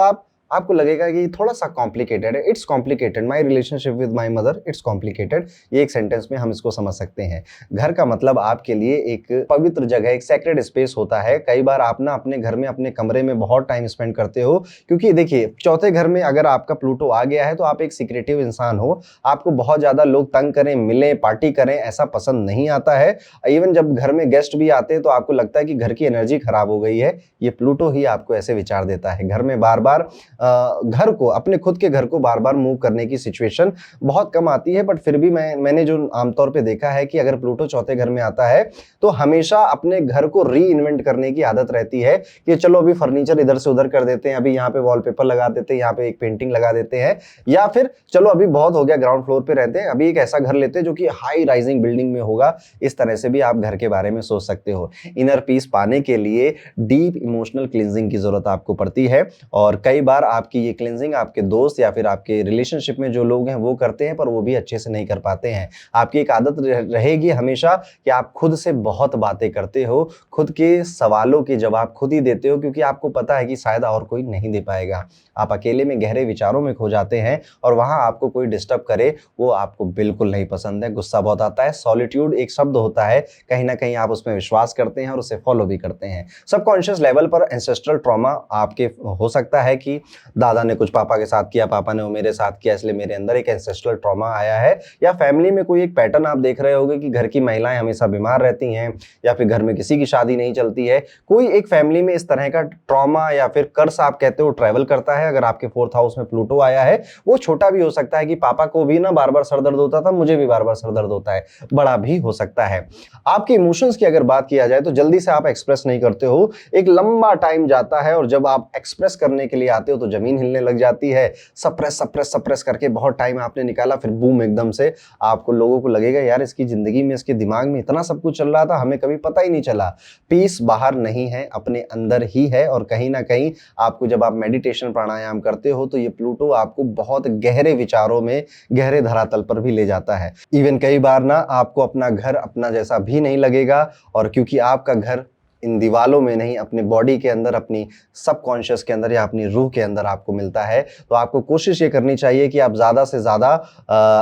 आपको लगेगा कि थोड़ा सा कॉम्प्लिकेटेड है। It's complicated, my relationship with my mother, it's complicated. ये एक सेंटेंस में हम इसको समझ सकते हैं। घर का मतलब आपके लिए एक पवित्र जगह, एक सैक्रेड स्पेस होता है। कई बार आप ना अपने घर में, अपने कमरे में बहुत टाइम स्पेंड करते हो, क्योंकि देखिए चौथे घर में अगर आपका प्लूटो आ गया है तो आप एक सीक्रेटिव इंसान हो। आपको बहुत ज्यादा लोग तंग करें, मिलें, पार्टी करें, ऐसा पसंद नहीं आता है। इवन जब घर में गेस्ट भी आते हैं तो आपको लगता है कि घर की एनर्जी खराब हो गई है। ये प्लूटो ही आपको ऐसे विचार देता है। घर में बार बार घर को, अपने खुद के घर को बार बार मूव करने की सिचुएशन बहुत कम आती है। बट फिर भी मैंने जो आमतौर पे देखा है कि अगर प्लूटो चौथे घर में आता है तो हमेशा अपने घर को री इन्वेंट करने की आदत रहती है कि चलो अभी फर्नीचर इधर से उधर कर देते हैं, अभी यहाँ पे वॉलपेपर लगा देते हैं, यहाँ पे एक पेंटिंग लगा देते हैं, या फिर चलो अभी बहुत हो गया, ग्राउंड फ्लोर पे रहते हैं, अभी एक ऐसा घर लेते हैं जो कि हाई राइजिंग बिल्डिंग में होगा। इस तरह से भी आप घर के बारे में सोच सकते हो। इनर पीस पाने के लिए डीप इमोशनल क्लींजिंग की जरूरत आपको पड़ती है, और कई बार आपकी ये क्लींजिंग आपके दोस्त या फिर आपके रिलेशनशिप में जो लोग हैं वो करते हैं, पर वो भी अच्छे से नहीं कर पाते हैं। आपकी एक आदत रहेगी हमेशा कि आप खुद से बहुत बातें करते हो, खुद के सवालों के जवाब खुद ही देते हो, क्योंकि आपको पता है कि शायद और कोई नहीं दे पाएगा। आप अकेले में गहरे विचारों में खो जाते हैं, और वहां आपको कोई डिस्टर्ब करे वो आपको बिल्कुल नहीं पसंद है। गुस्सा बहुत आता है। सॉलिट्यूड एक शब्द होता है, कहीं ना कहीं आप उसमें विश्वास करते हैं और उसे फॉलो भी करते हैं। सबकॉन्शियस लेवल पर एंसेस्ट्रल ट्रॉमा आपके हो सकता है कि दादा ने कुछ पापा के साथ किया, पापा ने वो मेरे साथ किया, इसलिए मेरे अंदर एक एंसेस्ट्रल ट्रॉमा आया है। या फैमिली में कोई एक पैटर्न आप देख रहे होगे कि घर की महिलाएं हमेशा बीमार रहती हैं, या फिर घर में किसी की शादी नहीं चलती है। कोई एक फैमिली में इस तरह का ट्रॉमा या फिर कर्स आप कहते हो ट्रैवल करता है। अगर आपके 4th हाउस में प्लूटो आया है, वो छोटा भी हो सकता है कि पापा को भी ना बार बार सर दर्द होता था, मुझे भी बार बार सर दर्द होता है। बड़ा भी हो सकता है। आपके इमोशंस की अगर बात किया जाए तो जल्दी से आप एक्सप्रेस नहीं करते हो, एक लंबा टाइम जाता है, और जब आप एक्सप्रेस करने के लिए आते हो तो जमीन हिलने लग जाती है। सप्रेस सप्रेस सप्रेस करके बहुत टाइम आपने निकाला, फिर बूम एकदम से आपको, लोगों को लगेगा यार इसकी जिंदगी में, इसके दिमाग में इतना सब कुछ चल रहा था, हमें कभी पता ही नहीं चला। पीस बाहर नहीं है, अपने अंदर ही है। और कहीं ना कहीं आपको, जब आप मेडिटेशन प्राणायाम करते हो तो ये प्लूटो आपको बहुत गहरे विचारों में, गहरे धरातल पर भी ले जाता है। इवन कई बार ना आपको अपना घर अपना जैसा भी नहीं लगेगा, और क्योंकि आपका घर इन दीवालों में नहीं, अपने बॉडी के अंदर, अपनी सबकॉन्शियस के अंदर या अपनी रूह के अंदर आपको मिलता है। तो आपको कोशिश ये करनी चाहिए कि आप ज़्यादा से ज़्यादा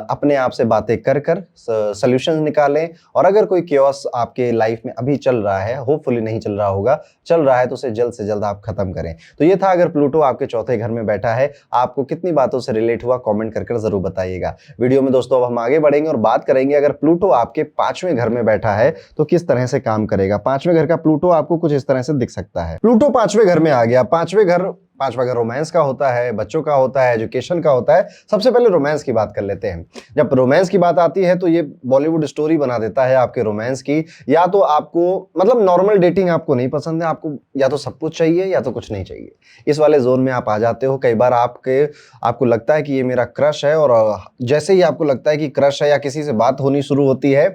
अपने आप से बातें कर कर सॉल्यूशंस निकालें। और अगर कोई केओस आपके लाइफ में अभी चल रहा है, होपफुली नहीं चल रहा होगा, चल रहा है, तो उसे जल्द से जल्द आप खत्म करें। तो ये था, अगर प्लूटो आपके चौथे घर में बैठा है, आपको कितनी बातों से रिलेट हुआ, कॉमेंट कर जरूर बताइएगा। वीडियो में दोस्तों अब हम आगे बढ़ेंगे और बात करेंगे अगर प्लूटो आपके 5वें घर में बैठा है तो किस तरह से काम करेगा। 5वें घर का प्लूटो आपको कुछ इस तरह से दिख सकता है। प्लूटो 5वें घर में आ गया। पांचवा घर रोमांस का होता है, बच्चों का होता है, एजुकेशन का होता है। सबसे पहले रोमांस की बात कर लेते हैं। जब रोमांस की बात आती है तो ये बॉलीवुड स्टोरी बना देता है आपके रोमांस की। या तो आपको, मतलब नॉर्मल डेटिंग आपको नहीं पसंद है, आपको या तो सब कुछ चाहिए या तो कुछ नहीं चाहिए। इस वाले जोन में आप आ जाते हो। कई बार आपको लगता है कि ये मेरा क्रश है, और जैसे ही आपको लगता है कि क्रश है या किसी से बात होनी शुरू होती है,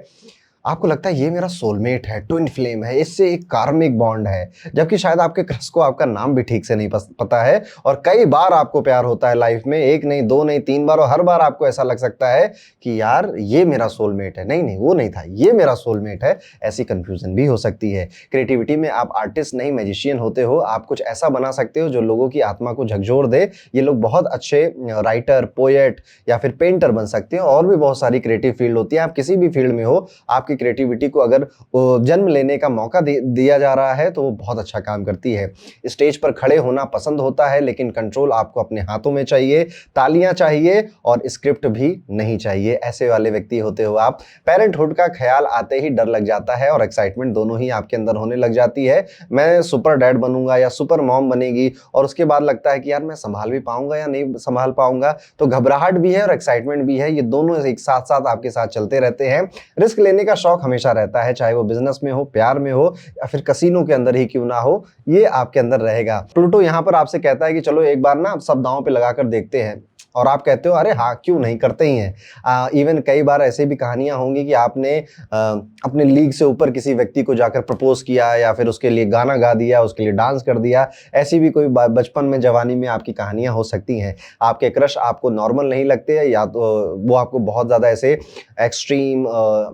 आपको लगता है ये मेरा सोलमेट है, ट्विन फ्लेम है, इससे एक कार्मिक बॉन्ड है, जबकि शायद आपके क्रश को आपका नाम भी ठीक से नहीं पता है। और कई बार आपको प्यार होता है लाइफ में, एक नहीं, दो नहीं, तीन बार, और हर बार आपको ऐसा लग सकता है कि यार ये मेरा सोलमेट है, नहीं नहीं वो नहीं था, ये मेरा सोलमेट है। ऐसी कंफ्यूजन भी हो सकती है। क्रिएटिविटी में आप आर्टिस्ट नहीं मैजिशियन होते हो, आप कुछ ऐसा बना सकते हो जो लोगों की आत्मा को झकझोर दे। ये लोग बहुत अच्छे राइटर, पोएट या फिर पेंटर बन सकते हैं। और भी बहुत सारी क्रिएटिव फील्ड होती है। आप किसी भी फील्ड में हो, आपकी क्रिएटिविटी को अगर जन्म लेने का मौका दिया जा रहा है तो वो बहुत अच्छा काम करती है। स्टेज पर खड़े होना पसंद होता है, लेकिन कंट्रोल आपको अपने हाथों में चाहिए, तालियां चाहिए और स्क्रिप्ट भी नहीं चाहिए। ऐसे वाले व्यक्ति होते हो आप। पेरेंटहुड का ख्याल आते ही डर लग जाता है और एक्साइटमेंट दोनों ही आपके अंदर होने लग जाती है। मैं सुपर डैड बनूंगा या सुपर मॉम बनेगी, और उसके बाद लगता है कि यार मैं संभाल भी पाऊंगा या नहीं संभाल पाऊंगा। तो घबराहट भी है और एक्साइटमेंट भी है, ये दोनों एक साथ साथ आपके साथ चलते रहते हैं। रिस्क लेने का शौक हमेशा रहता है, चाहे वो बिजनेस में हो, प्यार में हो या फिर कसीनो के अंदर ही क्यों ना हो, ये आपके अंदर रहेगा। प्लूटो यहाँ पर आपसे कहता है कि चलो एक बार ना सब दांव पे लगाकर देखते हैं, और आप कहते हो अरे हाँ क्यों नहीं, करते ही हैं। इवन कई बार ऐसे भी कहानियां होंगी कि आपने अपने लीग से ऊपर किसी व्यक्ति को जाकर प्रपोज किया या फिर उसके लिए गाना गा दिया, उसके लिए डांस कर दिया। ऐसी भी कोई बचपन में, जवानी में आपकी कहानियां हो सकती हैं। आपके क्रश आपको नॉर्मल नहीं लगते, या तो वो आपको बहुत ज़्यादा ऐसे एक्सट्रीम,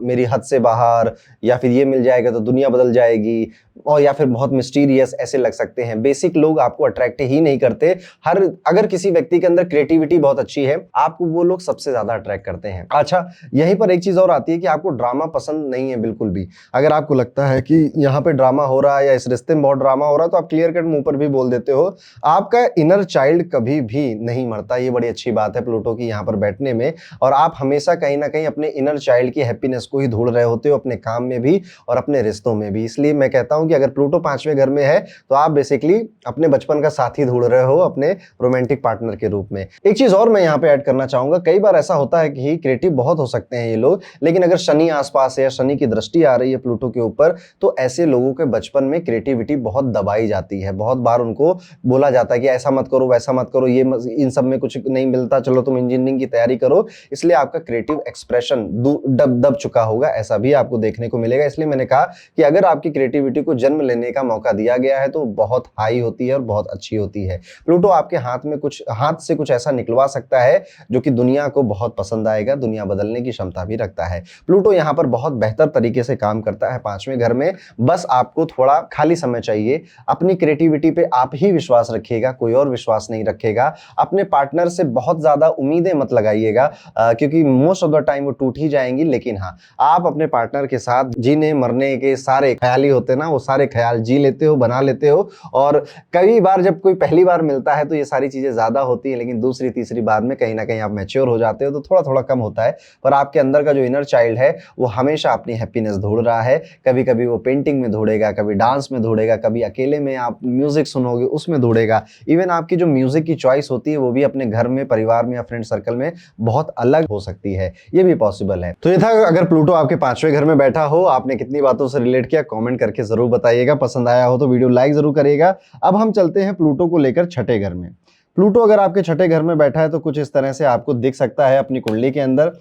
मेरी हद से बाहर, या फिर ये मिल जाएगा तो दुनिया बदल जाएगी, और या फिर बहुत मिस्टीरियस ऐसे लग सकते हैं। बेसिक लोग आपको अट्रैक्ट ही नहीं करते। अगर किसी व्यक्ति के अंदर क्रिएटिविटी बहुत अच्छी है, आपको वो लोग सबसे ज्यादा अट्रैक्ट करते हैं। अच्छा, यहीं पर एक चीज और आती है कि आपको ड्रामा पसंद नहीं है बिल्कुल भी। अगर आपको लगता है कि यहाँ पे ड्रामा हो रहा है या इस रिश्ते में बहुत ड्रामा हो रहा है, तो आप क्लियर कट मुंह पर भी बोल देते हो। आपका इनर चाइल्ड कभी भी नहीं मरता, ये बड़ी अच्छी बात है प्लूटो की यहाँ पर बैठने में। और आप हमेशा कहीं ना कहीं अपने इनर चाइल्ड की हैप्पीनेस को ही ढूंढ रहे होते हो, अपने काम में भी और अपने रिश्तों में भी। इसलिए मैं कहता हूं कि अगर प्लूटो 5वें घर में है तो आप बेसिकली अपने बचपन का साथी ढूंढ रहे हो अपने रोमांटिक पार्टनर के रूप में। एक चीज और मैं यहाँ पे ऐड करना चाहूंगा, कई बार ऐसा होता है कि क्रिएटिव बहुत हो सकते हैं ये लोग, लेकिन अगर शनि आसपास है या शनि की दृष्टि आ रही है प्लूटो के ऊपर, तो ऐसे लोगों के बचपन में क्रिएटिविटी बहुत दबाई जाती है। बहुत बार उनको बोला जाता है कि ऐसा मत करो, वैसा मत करो, ये इन सब में कुछ नहीं मिलता, चलो तुम इंजीनियरिंग की तैयारी करो। इसलिए आपका क्रिएटिव एक्सप्रेशन दब चुका होगा, ऐसा भी आपको देखने को मिलेगा। इसलिए मैंने कहा कि अगर आपकी क्रिएटिविटी को जन्म लेने का मौका दिया गया है तो बहुत हाई होती है और बहुत अच्छी होती है। प्लूटो आपके हाथ से कुछ ऐसा निकलवा सकता है जो कि दुनिया को बहुत पसंद आएगा, दुनिया बदलने की क्षमता भी रखता है। प्लूटो यहाँ पर बहुत बेहतर तरीके से काम करता है 5वें घर में। बस आपको थोड़ा खाली समय चाहिए। अपनी क्रिएटिविटी पे आप ही विश्वास रखिएगा, कोई और विश्वास नहीं रखेगा। अपने पार्टनर से बहुत ज्यादा उम्मीदें मत लगाइएगा, क्योंकि मोस्ट ऑफ द टाइम वो टूट ही जाएंगी। लेकिन हाँ, आप अपने पार्टनर के साथ जीने मरने के सारे ख्याल ही होते हैं ना, वो सारे ख्याल जी लेते हो, बना लेते हो। और कई बार जब कोई पहली बार मिलता है तो ये सारी चीजें ज्यादा होती है, लेकिन दूसरी तीसरी बार में कहीं ना कहीं आप मैच्योर हो जाते हो तो थोड़ा थोड़ा कम होता है। पर आपके अंदर का जो इनर चाइल्ड है वो हमेशा अपनी हैप्पीनेस ढूंढ रहा है। कभी कभी वो पेंटिंग में ढूंढेगा, कभी डांस में ढूंढेगा, कभी अकेले में आप म्यूजिक सुनोगे उसमें ढूंढेगा। इवन आपकी जो म्यूजिक की चॉइस होती है वो भी अपने घर में, परिवार में या फ्रेंड सर्कल में बहुत अलग हो सकती है, ये भी पॉसिबल है। तो ये था, अगर प्लूटो आपके 5वें घर में बैठा हो, आपने कितनी बातों से रिलेट किया कमेंट करके जरूर बताइएगा। पसंद आया हो तो वीडियो लाइक जरूर करिएगा। अब हम चलते हैं प्लूटो को लेकर 6ठे घर में। प्लूटो अगर आपके 6ठे घर में बैठा है तो कुछ इस तरह से आपको दिख सकता है अपनी कुंडली के अंदर।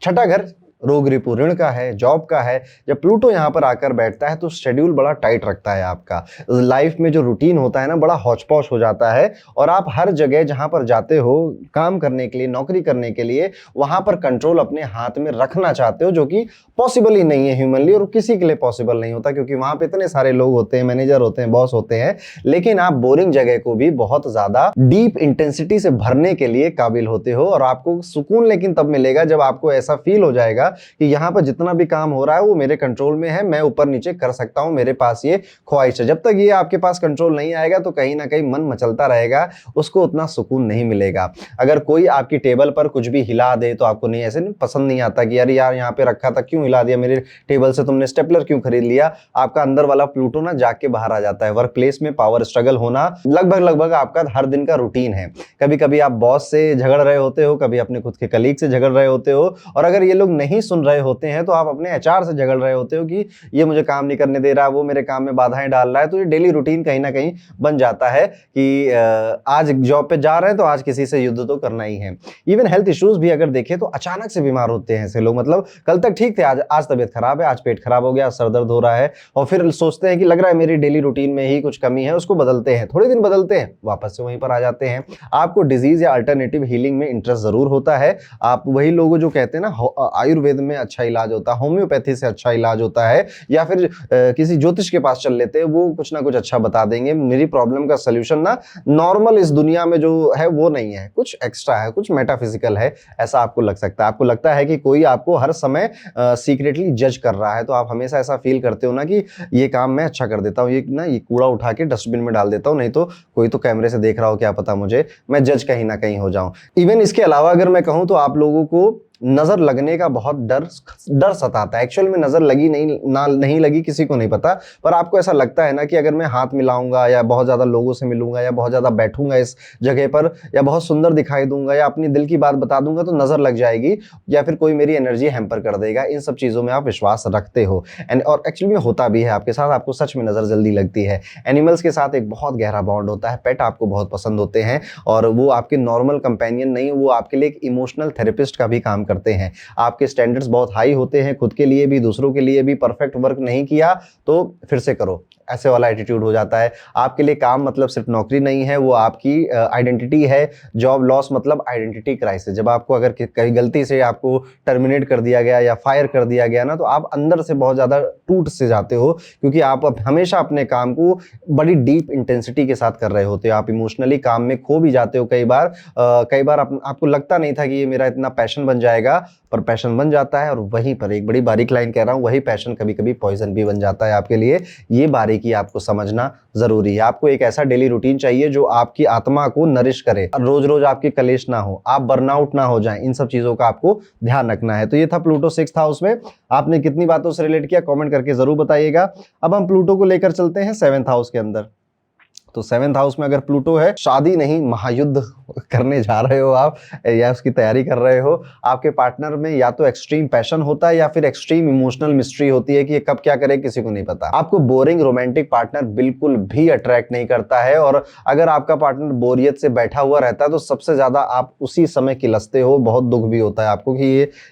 6ठा घर रोग रिपू ऋण का है, जॉब का है। जब प्लूटो यहाँ पर आकर बैठता है तो शेड्यूल बड़ा टाइट रखता है आपका। लाइफ में जो रूटीन होता है ना, बड़ा हौच पौच हो जाता है। और आप हर जगह जहां पर जाते हो काम करने के लिए, नौकरी करने के लिए, वहां पर कंट्रोल अपने हाथ में रखना चाहते हो, जो कि पॉसिबल ही नहीं है ह्यूमनली, और किसी के लिए पॉसिबल नहीं होता, क्योंकि वहां पे इतने सारे लोग होते हैं, मैनेजर होते हैं, बॉस होते हैं। लेकिन आप बोरिंग जगह को भी बहुत ज्यादा डीप इंटेंसिटी से भरने के लिए काबिल होते हो। और आपको सुकून लेकिन तब मिलेगा जब आपको ऐसा फील हो जाएगा कि यहाँ पर जितना भी काम हो रहा है वो मेरे कंट्रोल में है, मैं ऊपर नीचे कर सकता हूं, मेरे पास ये ख्वाहिश है। जब तक ये आपके पास कंट्रोल नहीं आएगा तो कहीं ना कहीं मन मचलता रहेगा, उसको उतना सुकून नहीं मिलेगा। अगर कोई आपकी टेबल पर कुछ भी हिला दे तो आपको नहीं, ऐसे नहीं पसंद नहीं आता कि यार यहाँ पे रखा था क्यों हिला दिया, मेरे टेबल से तुमने स्टेपलर क्यों खरीद लिया। आपका अंदर वाला प्लूटो ना जाके बाहर आ जाता है। वर्क प्लेस में पावर स्ट्रगल होना लगभग आपका हर दिन का रूटीन है। कभी कभी आप बॉस से झगड़ रहे होते हो, कभी अपने खुद के कलीग से झगड़ रहे होते हो, और अगर ये लोग नहीं नहीं सुन रहे होते हैं तो आप अपने एचआर से झगड़ रहे होते हो कि ये मुझे काम नहीं करने दे रहा, वो मेरे काम में बाधाएं डाल रहा है। तो ये डेली रूटीन कहीं ना कहीं बन जाता है कि आज जॉब पे जा रहे हैं तो आज किसी से युद्ध तो करना ही है। इवन हेल्थ इश्यूज भी अगर देखें तो अचानक से बीमार होते हैं ऐसे लोग, मतलब कल तक ठीक थे, आज तबीयत खराब है, आज पेट खराब हो गया, सर दर्द हो रहा है, और फिर सोचते हैं कि लग रहा है मेरी डेली रूटीन में ही कुछ कमी है, उसको बदलते हैं, थोड़े दिन बदलते हैं, वापस से वहीं पर आ जाते हैं। आपको डिजीज या अल्टरनेटिव हीलिंग में इंटरेस्ट जरूर होता है। आप वही लोग जो कहते हैं ना आयुर्वेद में अच्छा इलाज होता है, होम्योपैथी से अच्छा इलाज होता है, या फिर किसी ज्योतिष के पास चल लेते हैं, वो कुछ ना कुछ अच्छा बता देंगे। मेरी प्रॉब्लम का सोल्यूशन ना नॉर्मल इस दुनिया में जो है वो नहीं है, कुछ एक्स्ट्रा है, कुछ मेटाफिजिकल है, ऐसा आपको लग सकता है। आपको लगता है कि कोई आपको हर समय सीक्रेटली जज कर रहा है, तो आप हमेशा ऐसा फील करते हो ना कि ये काम मैं अच्छा कर देता हूँ, ये कूड़ा उठा के डस्टबिन में डाल देता हूँ, नहीं तो कोई तो कैमरे से देख रहा हो, क्या पता मुझे, मैं जज कहीं ना कहीं हो जाऊं। इवन इसके अलावा अगर मैं कहूं तो आप लोगों को नजर लगने का बहुत डर सताता है। एक्चुअल में नजर लगी नहीं लगी किसी को नहीं पता, पर आपको ऐसा लगता है ना कि अगर मैं हाथ मिलाऊंगा या बहुत ज्यादा लोगों से मिलूंगा या बहुत ज्यादा बैठूंगा इस जगह पर या बहुत सुंदर दिखाई दूंगा या अपनी दिल की बात बता दूंगा तो नजर लग जाएगी, या फिर कोई मेरी एनर्जी हैम्पर कर देगा। इन सब चीजों में आप विश्वास रखते हो और एक्चुअली में होता भी है आपके साथ, आपको सच में नजर जल्दी लगती है। एनिमल्स के साथ एक बहुत गहरा बॉन्ड होता है, पेट आपको बहुत पसंद होते हैं और वो आपके नॉर्मल कंपेनियन नहीं, वो आपके लिए एक इमोशनल थेरेपिस्ट का भी काम करते हैं। आपके स्टैंडर्ड्स बहुत हाई होते हैं, खुद के लिए भी दूसरों के लिए भी। परफेक्ट वर्क नहीं किया तो फिर से करो, ऐसे वाला एटीट्यूड हो जाता है। आपके लिए काम मतलब सिर्फ नौकरी नहीं है, वो आपकी आइडेंटिटी है। जॉब लॉस मतलब आइडेंटिटी क्राइसिस। जब आपको अगर कहीं गलती से आपको टर्मिनेट कर दिया गया या फायर कर दिया गया ना, तो आप अंदर से बहुत ज्यादा टूट से जाते हो, क्योंकि आप हमेशा अपने काम को बड़ी डीप इंटेंसिटी के साथ कर रहे होते हो। आप इमोशनली काम में खो भी जाते हो कई बार। आपको लगता नहीं था कि ये मेरा इतना पैशन बन जाएगा, पर पैशन बन जाता है। और वहीं पर एक बड़ी बारीक लाइन कह रहा हूं, वही पैशन कभी कभी पॉइजन भी बन जाता है आपके लिए। ये बारीकी आपको समझना जरूरी है। आपको एक ऐसा डेली रूटीन चाहिए जो आपकी आत्मा को नरिश करे, रोज रोज आपकी कलेश ना हो, आप बर्नआउट ना हो जाएं। इन सब चीजों का आपको ध्यान रखना है। तो ये था प्लूटो 6th हाउस में। आपने कितनी बातों से रिलेट किया कमेंट करके जरूर बताइएगा। अब हम प्लूटो को लेकर चलते हैं 7th हाउस के अंदर। तो 7th हाउस में अगर प्लूटो है, शादी नहीं महायुद्ध करने जा रहे हो आप या उसकी तैयारी कर रहे हो। आपके पार्टनर में या तो एक्सट्रीम पैशन होता है या फिर एक्सट्रीम इमोशनल मिस्ट्री होती है कि ये कब क्या करे किसी को नहीं पता। आपको बोरिंग रोमांटिक पार्टनर बिल्कुल भी अट्रैक्ट नहीं करता है, और अगर आपका पार्टनर बोरियत से बैठा हुआ रहता है तो सबसे ज्यादा आप उसी समय किलसते हो। बहुत दुख भी होता है आपको कि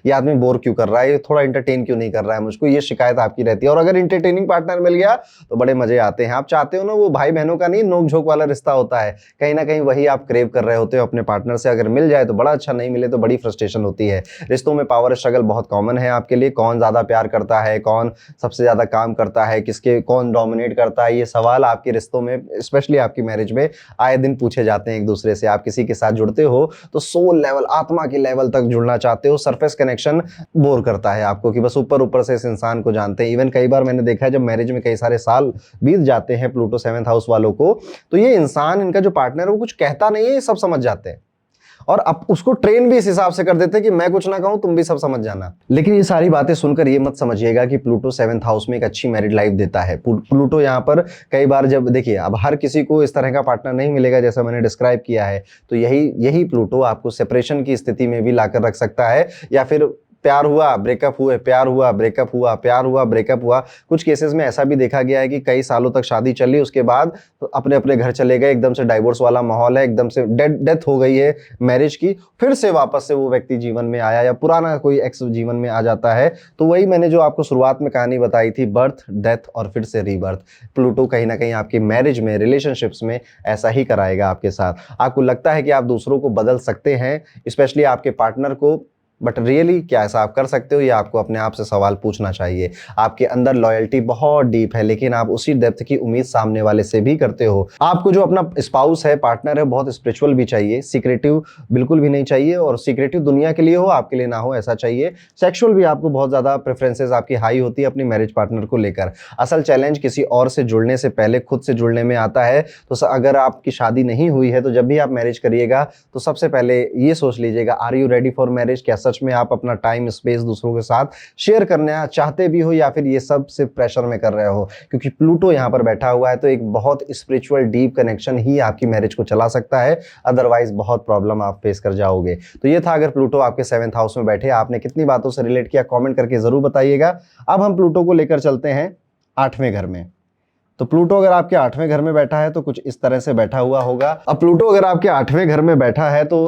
ये आदमी बोर क्यों कर रहा है, ये थोड़ा इंटरटेन क्यों नहीं कर रहा है मुझको, ये शिकायत आपकी रहती है। और अगर इंटरटेनिंग पार्टनर मिल गया तो बड़े मजे आते हैं। आप चाहते हो ना, वो भाई बहनों का नहीं, नोक झोंक वाला रिश्ता होता है, कहीं ना कहीं वही आप क्रेव कर रहे होते हो अपने पार्टनर से। अगर मिल जाए तो बड़ा अच्छा, नहीं मिले तो बड़ी फ्रस्ट्रेशन होती है। रिश्तों में पावर स्ट्रगल बहुत कॉमन है आपके लिए। कौन ज्यादा प्यार करता है, कौन सबसे ज्यादा काम करता है, कौन डोमिनेट करता है, ये सवाल आपके रिश्तों में, स्पेशली आपकी मैरिज में आए दिन पूछे जाते हैं एक दूसरे से। आप किसी के साथ जुड़ते हो तो सोल लेवल, आत्मा के लेवल तक जुड़ना चाहते हो। सरफेस कनेक्शन बोर करता है आपको कि बस ऊपर ऊपर से इस इंसान को जानते हैं। इवन कई बार मैंने देखा है जब मैरिज में कई सारे साल बीत जाते हैं प्लूटो 7th हाउस वालों को, तो ये इंसान, इनका जो पार्टनर है वो कुछ कहता नहीं है, ये सब समझ जाते हैं और अब उसको ट्रेन भी इस हिसाब से कर देते हैं कि मैं कुछ ना कहूं तुम भी सब समझ जाना। लेकिन ये सारी बातें सुनकर ये मत समझिएगा कि प्लूटो 7th हाउस में एक अच्छी मैरिड लाइफ देता है। प्लूटो यहाँ पर कई बार, जब देखिए अब हर किसी को इस तरह का पार्टनर नहीं मिलेगा जैसा मैंने डिस्क्राइब किया है, तो यही प्लूटो आपको सेपरेशन की स्थिति में भी लाकर रख सकता है, या फिर प्यार हुआ ब्रेकअप हुए, प्यार हुआ ब्रेकअप हुआ, प्यार हुआ ब्रेकअप हुआ। कुछ केसेस में ऐसा भी देखा गया है कि कई सालों तक शादी चली, उसके बाद अपने अपने घर चले गए, एकदम से डाइवोर्स वाला माहौल है, एकदम से डेथ हो गई है मैरिज की, फिर से वापस से वो व्यक्ति जीवन में आया या पुराना कोई एक्स जीवन में आ जाता है। तो वही मैंने जो आपको शुरुआत में कहानी बताई थी, बर्थ डेथ और फिर से रीबर्थ। प्लूटो कहीं ना कहीं आपकी मैरिज में, रिलेशनशिप्स में ऐसा ही कराएगा आपके साथ। आपको लगता है कि आप दूसरों को बदल सकते हैं, स्पेशली आपके पार्टनर को, बट रियली क्या ऐसा आप कर सकते हो? या आपको अपने आप से सवाल पूछना चाहिए। आपके अंदर लॉयल्टी बहुत डीप है, लेकिन आप उसी डेप्थ की उम्मीद सामने वाले से भी करते हो। आपको जो अपना स्पाउस है, पार्टनर है, बहुत स्पिरिचुअल भी चाहिए, सीक्रेटिव बिल्कुल भी नहीं चाहिए, और सीक्रेटिव दुनिया के लिए हो, आपके लिए ना हो, ऐसा चाहिए। सेक्सुअल भी आपको बहुत ज्यादा प्रेफरेंसेस आपकी हाई होती है अपनी मैरिज पार्टनर को लेकर। असल चैलेंज किसी और से जुड़ने से पहले खुद से जुड़ने में आता है। तो अगर आपकी शादी नहीं हुई है तो जब भी आप मैरिज करिएगा तो सबसे पहले ये सोच लीजिएगा, are you ready for marriage? क्या सच में आप अपना टाइम स्पेस दूसरों के साथ शेयर करना चाहते भी हो या फिर ये सब सिर्फ प्रेशर में कर रहे हो, क्योंकि प्लूटो यहाँ पर बैठा हुआ है तो एक बहुत स्पिरिचुअल डीप कनेक्शन ही आपकी मैरिज को चला सकता है, अदरवाइज बहुत प्रॉब्लम आप फेस कर जाओगे। तो ये था अगर प्लूटो आपके 7th हाउस में बैठे। आपने कितनी बातों से रिलेट किया कमेंट करके जरूर बताइएगा। अब हम प्लूटो को लेकर चलते हैं 8वें घर में। तो प्लूटो अगर आपके 8वें घर में बैठा है तो कुछ इस तरह से बैठा हुआ होगा। अब प्लूटो अगर आपके 8वें घर में बैठा है तो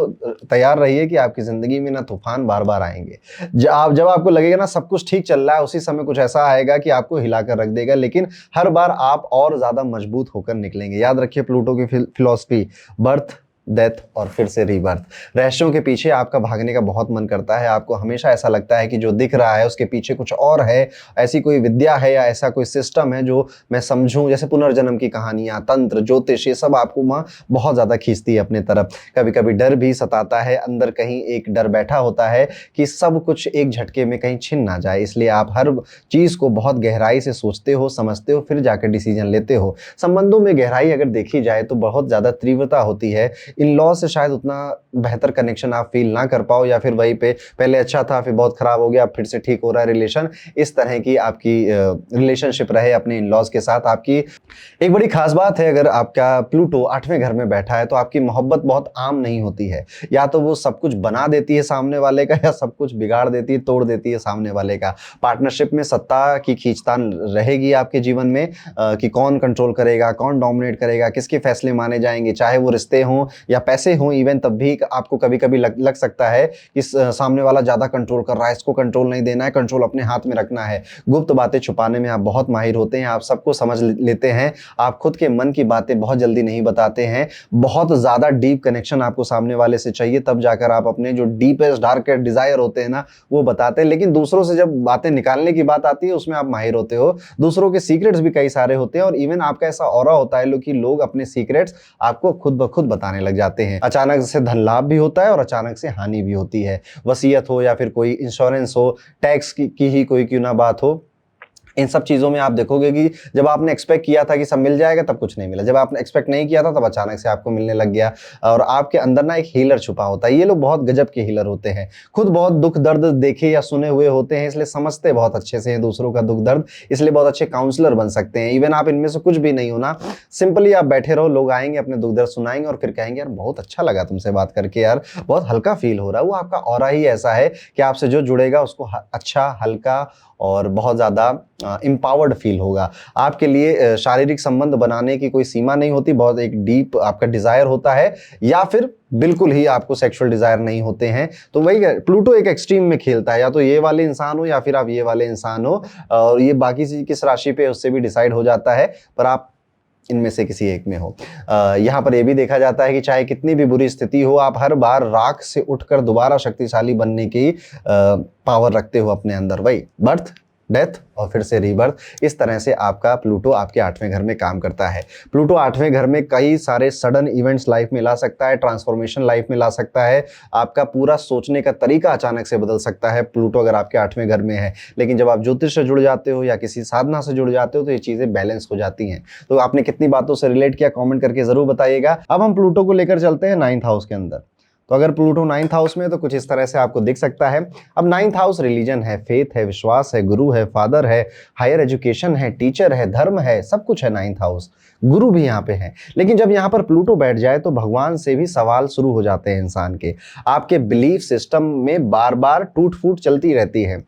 तैयार रहिए कि आपकी जिंदगी में ना तूफान बार बार आएंगे। जब आपको लगेगा ना सब कुछ ठीक चल रहा है, उसी समय कुछ ऐसा आएगा कि आपको हिलाकर रख देगा, लेकिन हर बार आप और ज्यादा मजबूत होकर निकलेंगे। याद रखिए प्लूटो की फिलॉसफी, बर्थ, डेथ और फिर से रीबर्थ। रहस्यों के पीछे आपका भागने का बहुत मन करता है। आपको हमेशा ऐसा लगता है कि जो दिख रहा है उसके पीछे कुछ और है, ऐसी कोई विद्या है या ऐसा कोई सिस्टम है जो मैं समझूं। जैसे पुनर्जन्म की कहानियां, तंत्र, ज्योतिष, ये सब आपको वहाँ बहुत ज़्यादा खींचती है अपने तरफ। कभी कभी डर भी सताता है, अंदर कहीं एक डर बैठा होता है कि सब कुछ एक झटके में कहीं छिन ना जाए, इसलिए आप हर चीज़ को बहुत गहराई से सोचते हो, समझते हो, फिर जाकर डिसीजन लेते हो। संबंधों में गहराई अगर देखी जाए तो बहुत ज़्यादा तीव्रता होती है। इन लॉ से शायद उतना बेहतर कनेक्शन आप फील ना कर पाओ, या फिर वहीं पे पहले अच्छा था फिर बहुत खराब हो गया फिर से ठीक हो रहा है रिलेशन, इस तरह की आपकी रिलेशनशिप रहे अपने इन लॉज के साथ आपकी। एक बड़ी खास बात है, अगर आपका प्लूटो 8वें घर में बैठा है तो आपकी मोहब्बत बहुत आम नहीं होती है। या तो वो सब कुछ बना देती है सामने वाले का, या सब कुछ बिगाड़ देती है, तोड़ देती है सामने वाले का। पार्टनरशिप में सत्ता की खींचतान रहेगी आपके जीवन में, कि कौन कंट्रोल करेगा, कौन डोमिनेट करेगा, किसके फैसले माने जाएंगे, चाहे वो रिश्ते हों या पैसे हो। इवन तब भी आपको कभी कभी लग सकता है कि सामने वाला ज्यादा कंट्रोल कर रहा है, इसको कंट्रोल नहीं देना है, कंट्रोल अपने हाथ में रखना है। गुप्त बातें छुपाने में आप बहुत माहिर होते हैं, आप सबको समझ लेते हैं, आप खुद के मन की बातें बहुत जल्दी नहीं बताते हैं। बहुत ज्यादा डीप कनेक्शन आपको सामने वाले से चाहिए, तब जाकर आप अपने जो डीपेस्ट डार्केस्ट डिजायर होते हैं ना वो बताते हैं। लेकिन दूसरों से जब बातें निकालने की बात आती है उसमें आप माहिर होते हो। दूसरों के सीक्रेट्स भी कई सारे होते हैं, और इवन आपका ऐसा ऑरा होता है कि लोग अपने सीक्रेट्स आपको खुद ब खुद बताने लग जाते हैं। अचानक से धन लाभ भी होता है और अचानक से हानि भी होती है। वसीयत हो या फिर कोई इंश्योरेंस हो, टैक्स की ही कोई क्यों ना बात हो, इन सब चीज़ों में आप देखोगे कि जब आपने एक्सपेक्ट किया था कि सब मिल जाएगा तब कुछ नहीं मिला, जब आपने एक्सपेक्ट नहीं किया था तब अचानक से आपको मिलने लग गया। और आपके अंदर ना एक हीलर छुपा होता है। ये लोग बहुत गजब के हीलर होते हैं, खुद बहुत दुख दर्द देखे या सुने हुए होते हैं, इसलिए समझते बहुत अच्छे से हैं दूसरों का दुख दर्द, इसलिए बहुत अच्छे काउंसलर बन सकते हैं। इवन आप इनमें से कुछ भी नहीं हो ना, सिंपली आप बैठे रहो, लोग आएंगे अपने दुख दर्द सुनाएंगे और फिर कहेंगे यार बहुत अच्छा लगा तुमसे बात करके, यार बहुत हल्का फील हो रहा है। वो आपका ऑरा ही ऐसा है कि आपसे जो जुड़ेगा उसको अच्छा, हल्का और बहुत ज़्यादा एम्पावर्ड फील होगा। आपके लिए शारीरिक संबंध बनाने की कोई सीमा नहीं होती, बहुत एक डीप आपका डिजायर होता है, या फिर बिल्कुल ही आपको सेक्सुअल डिजायर नहीं होते हैं। तो वही प्लूटो एक एक्सट्रीम में खेलता है, या तो ये वाले इंसान हो या फिर आप ये वाले इंसान हो, और ये बाकी किस राशि पे उससे भी डिसाइड हो जाता है, पर आप इनमें से किसी एक में हो। यहाँ पर यह भी देखा जाता है कि चाहे कितनी भी बुरी स्थिति हो, आप हर बार राख से उठकर दोबारा शक्तिशाली बनने की पावर रखते हो अपने अंदर। वही बर्थ, डेथ और फिर से रीबर्थ, इस तरह से आपका प्लूटो आपके 8वें घर में काम करता है। प्लूटो 8वें घर में कई सारे सडन इवेंट्स लाइफ में ला सकता है, ट्रांसफॉर्मेशन लाइफ में ला सकता है, आपका पूरा सोचने का तरीका अचानक से बदल सकता है प्लूटो अगर आपके 8वें घर में है। लेकिन जब आप ज्योतिष से जुड़ जाते हो या किसी साधना से जुड़ जाते हो तो ये चीज़ें बैलेंस हो जाती हैं। तो आपने कितनी बातों से रिलेट किया कॉमेंट करके जरूर बताइएगा। अब हम प्लूटो को लेकर चलते हैं 9th हाउस के अंदर। तो अगर प्लूटो 9th हाउस में तो कुछ इस तरह से आपको दिख सकता है। अब 9th हाउस रिलीजन है, फेथ है, विश्वास है, गुरु है, फादर है, हायर एजुकेशन है, टीचर है, धर्म है, सब कुछ है 9th हाउस। गुरु भी यहाँ पे है। लेकिन जब यहाँ पर प्लूटो बैठ जाए तो भगवान से भी सवाल शुरू हो जाते हैं इंसान के। आपके बिलीफ सिस्टम में बार बार टूट फूट चलती रहती है।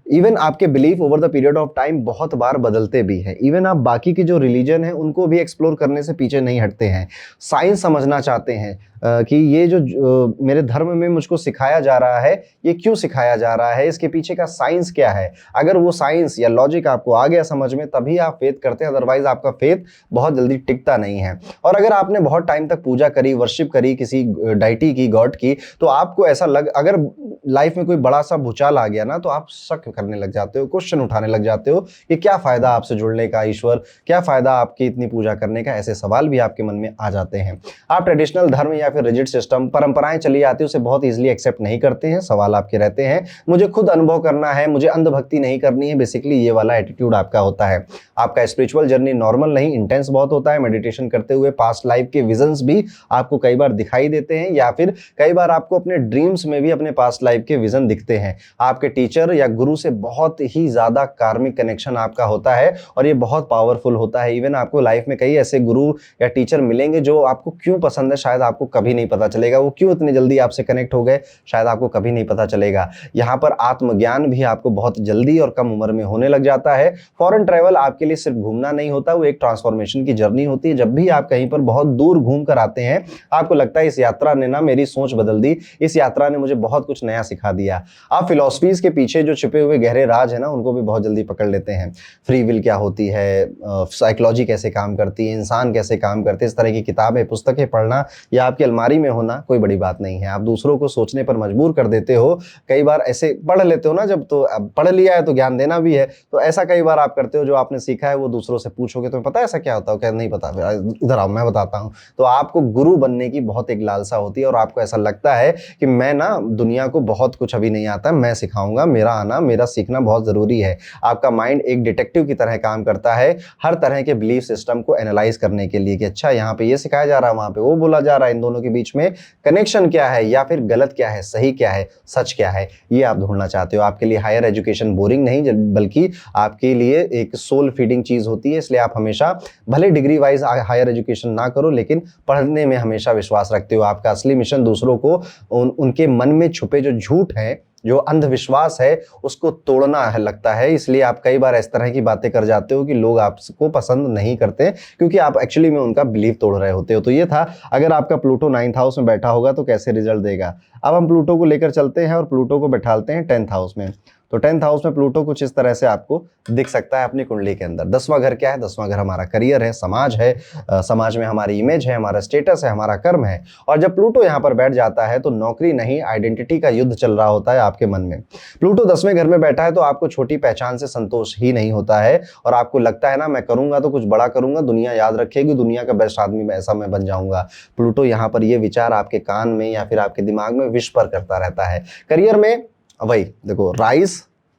इवन आपके belief over the period of time बहुत बार बदलते भी हैं। इवन आप बाकी के जो रिलीजन है उनको भी एक्सप्लोर करने से पीछे नहीं हटते हैं। साइंस समझना चाहते हैं कि ये जो मेरे धर्म में मुझको सिखाया जा रहा है ये क्यों सिखाया जा रहा है, इसके पीछे का साइंस क्या है। अगर वो साइंस या लॉजिक आपको आ गया समझ में तभी आप फेथ करते हैं, अदरवाइज आपका फेथ बहुत जल्दी टिकता नहीं है। और अगर आपने बहुत टाइम तक पूजा करी, वर्शिप करी किसी डाइटी की, गॉड की, तो आपको ऐसा अगर लाइफ में कोई बड़ा सा भूचाल आ गया ना तो आप शक करने लग जाते हो, क्वेश्चन उठाने लग जाते हो कि क्या फायदा आपसे जुड़ने का ईश्वर, क्या फायदा आपकी इतनी पूजा करने का, ऐसे सवाल भी आपके मन में आ जाते हैं। आप ट्रेडिशनल धर्म या फिर रिजिड सिस्टम, परंपराएं चली आती है, उसे बहुत ईजिली एक्सेप्ट नहीं करते हैं। सवाल आपके रहते हैं, मुझे खुद अनुभव करना है, मुझे अंधभक्ति नहीं करनी है। बेसिकली ये वाला एटीट्यूड आपका होता है। आपका स्पिरिचुअल जर्नी नॉर्मल नहीं, इंटेंस बहुत होता है। मेडिटेशन करते हुए पास्ट लाइफ के विजन्स भी आपको कई बार दिखाई देते हैं, या फिर कई बार आपको अपने ड्रीम्स में भी अपने पास्ट लाइफ के विजन दिखते हैं। आपके टीचर या गुरु से बहुत ही ज्यादा कार्मिक कनेक्शन आपका होता है और ये बहुत पावरफुल होता है। इवन आपको लाइफ में कई ऐसे गुरु या टीचर मिलेंगे जो आपको क्यों पसंद है शायद आपको कभी नहीं पता चलेगा, वो क्यों इतनी जल्दी आपसे कनेक्ट हो गए शायद आपको कभी नहीं पता चलेगा। यहाँ पर आत्मज्ञान भी आपको बहुत जल्दी और कम उम्र में होने लग जाता है। फॉरेन ट्रैवल आपके लिए सिर्फ घूमना नहीं होता, वो एक ट्रांसफॉर्मेशन की जर्नी होती है। जब भी आप कहीं पर बहुत दूर घूम कर आते हैं, आपको लगता है इस यात्रा ने ना मेरी सोच बदल दी, इस यात्रा ने मुझे बहुत कुछ नया सिखा दिया। आप फिलॉसफीज के पीछे जो छिपे हुए गहरे राज है ना, उनको भी बहुत जल्दी पकड़ लेते हैं। फ्री विल क्या होती है, साइकोलॉजी कैसे काम करती है, इंसान कैसे काम करते हैं, इस तरह की किताबें, पुस्तकें पढ़ना या आपकी अलमारी में होना कोई बड़ी बात नहीं है। आप दूसरों को सोचने पर मजबूर कर देते हो। कई बार ऐसे पढ़ लेते हो ना, जब तो अब पढ़ लिया है तो ज्ञान देना भी है, तो ऐसा कई बार आप करते हो, जो आपने सीखा है वो दूसरों से पूछोगे तो पता है ऐसा क्या होता है, क्या नहीं पता, इधर आओ मैं बताता हूँ। तो आपको गुरु बनने की बहुत एक लालसा होती है और आपको ऐसा लगता है कि मैं ना दुनिया को बहुत कुछ अभी नहीं आता, मैं सिखाऊंगा, मेरा आना, मेरा सीखना बहुत जरूरी है। आपका माइंड एक डिटेक्टिव की तरह काम करता है, हर तरह के बिलीफ सिस्टम को एनालाइज करने के लिए कि अच्छा यहाँ पे ये सिखाया जा रहा है, वहां पे वो बोला जा रहा है, इन दोनों के बीच में कनेक्शन क्या है, या फिर गलत क्या है, सही क्या है, सच क्या है, ये आप ढूंढना चाहते हो। आपके लिए हायर एजुकेशन बोरिंग नहीं, बल्कि आपके लिए एक सोल फीडिंग चीज होती है। इसलिए आप हमेशा भले डिग्री वाइज हायर एजुकेशन ना करो, लेकिन पढ़ने में हमेशा विश्वास रखते हो। आपका असली मिशन दूसरों को उनके मन में छुपे जो झूठ है, जो अंधविश्वास है, उसको तोड़ना है लगता है। इसलिए आप कई बार इस तरह की बातें कर जाते हो कि लोग आपको पसंद नहीं करते, क्योंकि आप एक्चुअली में उनका बिलीफ तोड़ रहे होते हो। तो ये था, अगर आपका प्लूटो 9th हाउस में बैठा होगा तो कैसे रिजल्ट देगा। अब हम प्लूटो को लेकर चलते हैं और प्लूटो को बैठालते हैं 10th हाउस में। तो 10th हाउस में प्लूटो कुछ इस तरह से आपको दिख सकता है अपनी कुंडली के अंदर। 10वां घर क्या है? 10वां घर हमारा करियर है, समाज है, समाज में हमारी इमेज है, हमारा स्टेटस है, हमारा कर्म है। और जब प्लूटो यहाँ पर बैठ जाता है तो नौकरी नहीं, आइडेंटिटी का युद्ध चल रहा होता है आपके मन में। प्लूटो 10वें घर में बैठा है तो आपको छोटी पहचान से संतोष ही नहीं होता है और आपको लगता है ना, मैं करूंगा तो कुछ बड़ा करूंगा, दुनिया याद रखेगी, दुनिया का बेस्ट आदमी ऐसा मैं बन जाऊंगा। प्लूटो यहाँ पर ये विचार आपके कान में या फिर आपके दिमाग में विस्पर करता रहता है। करियर में वही देखो, राइज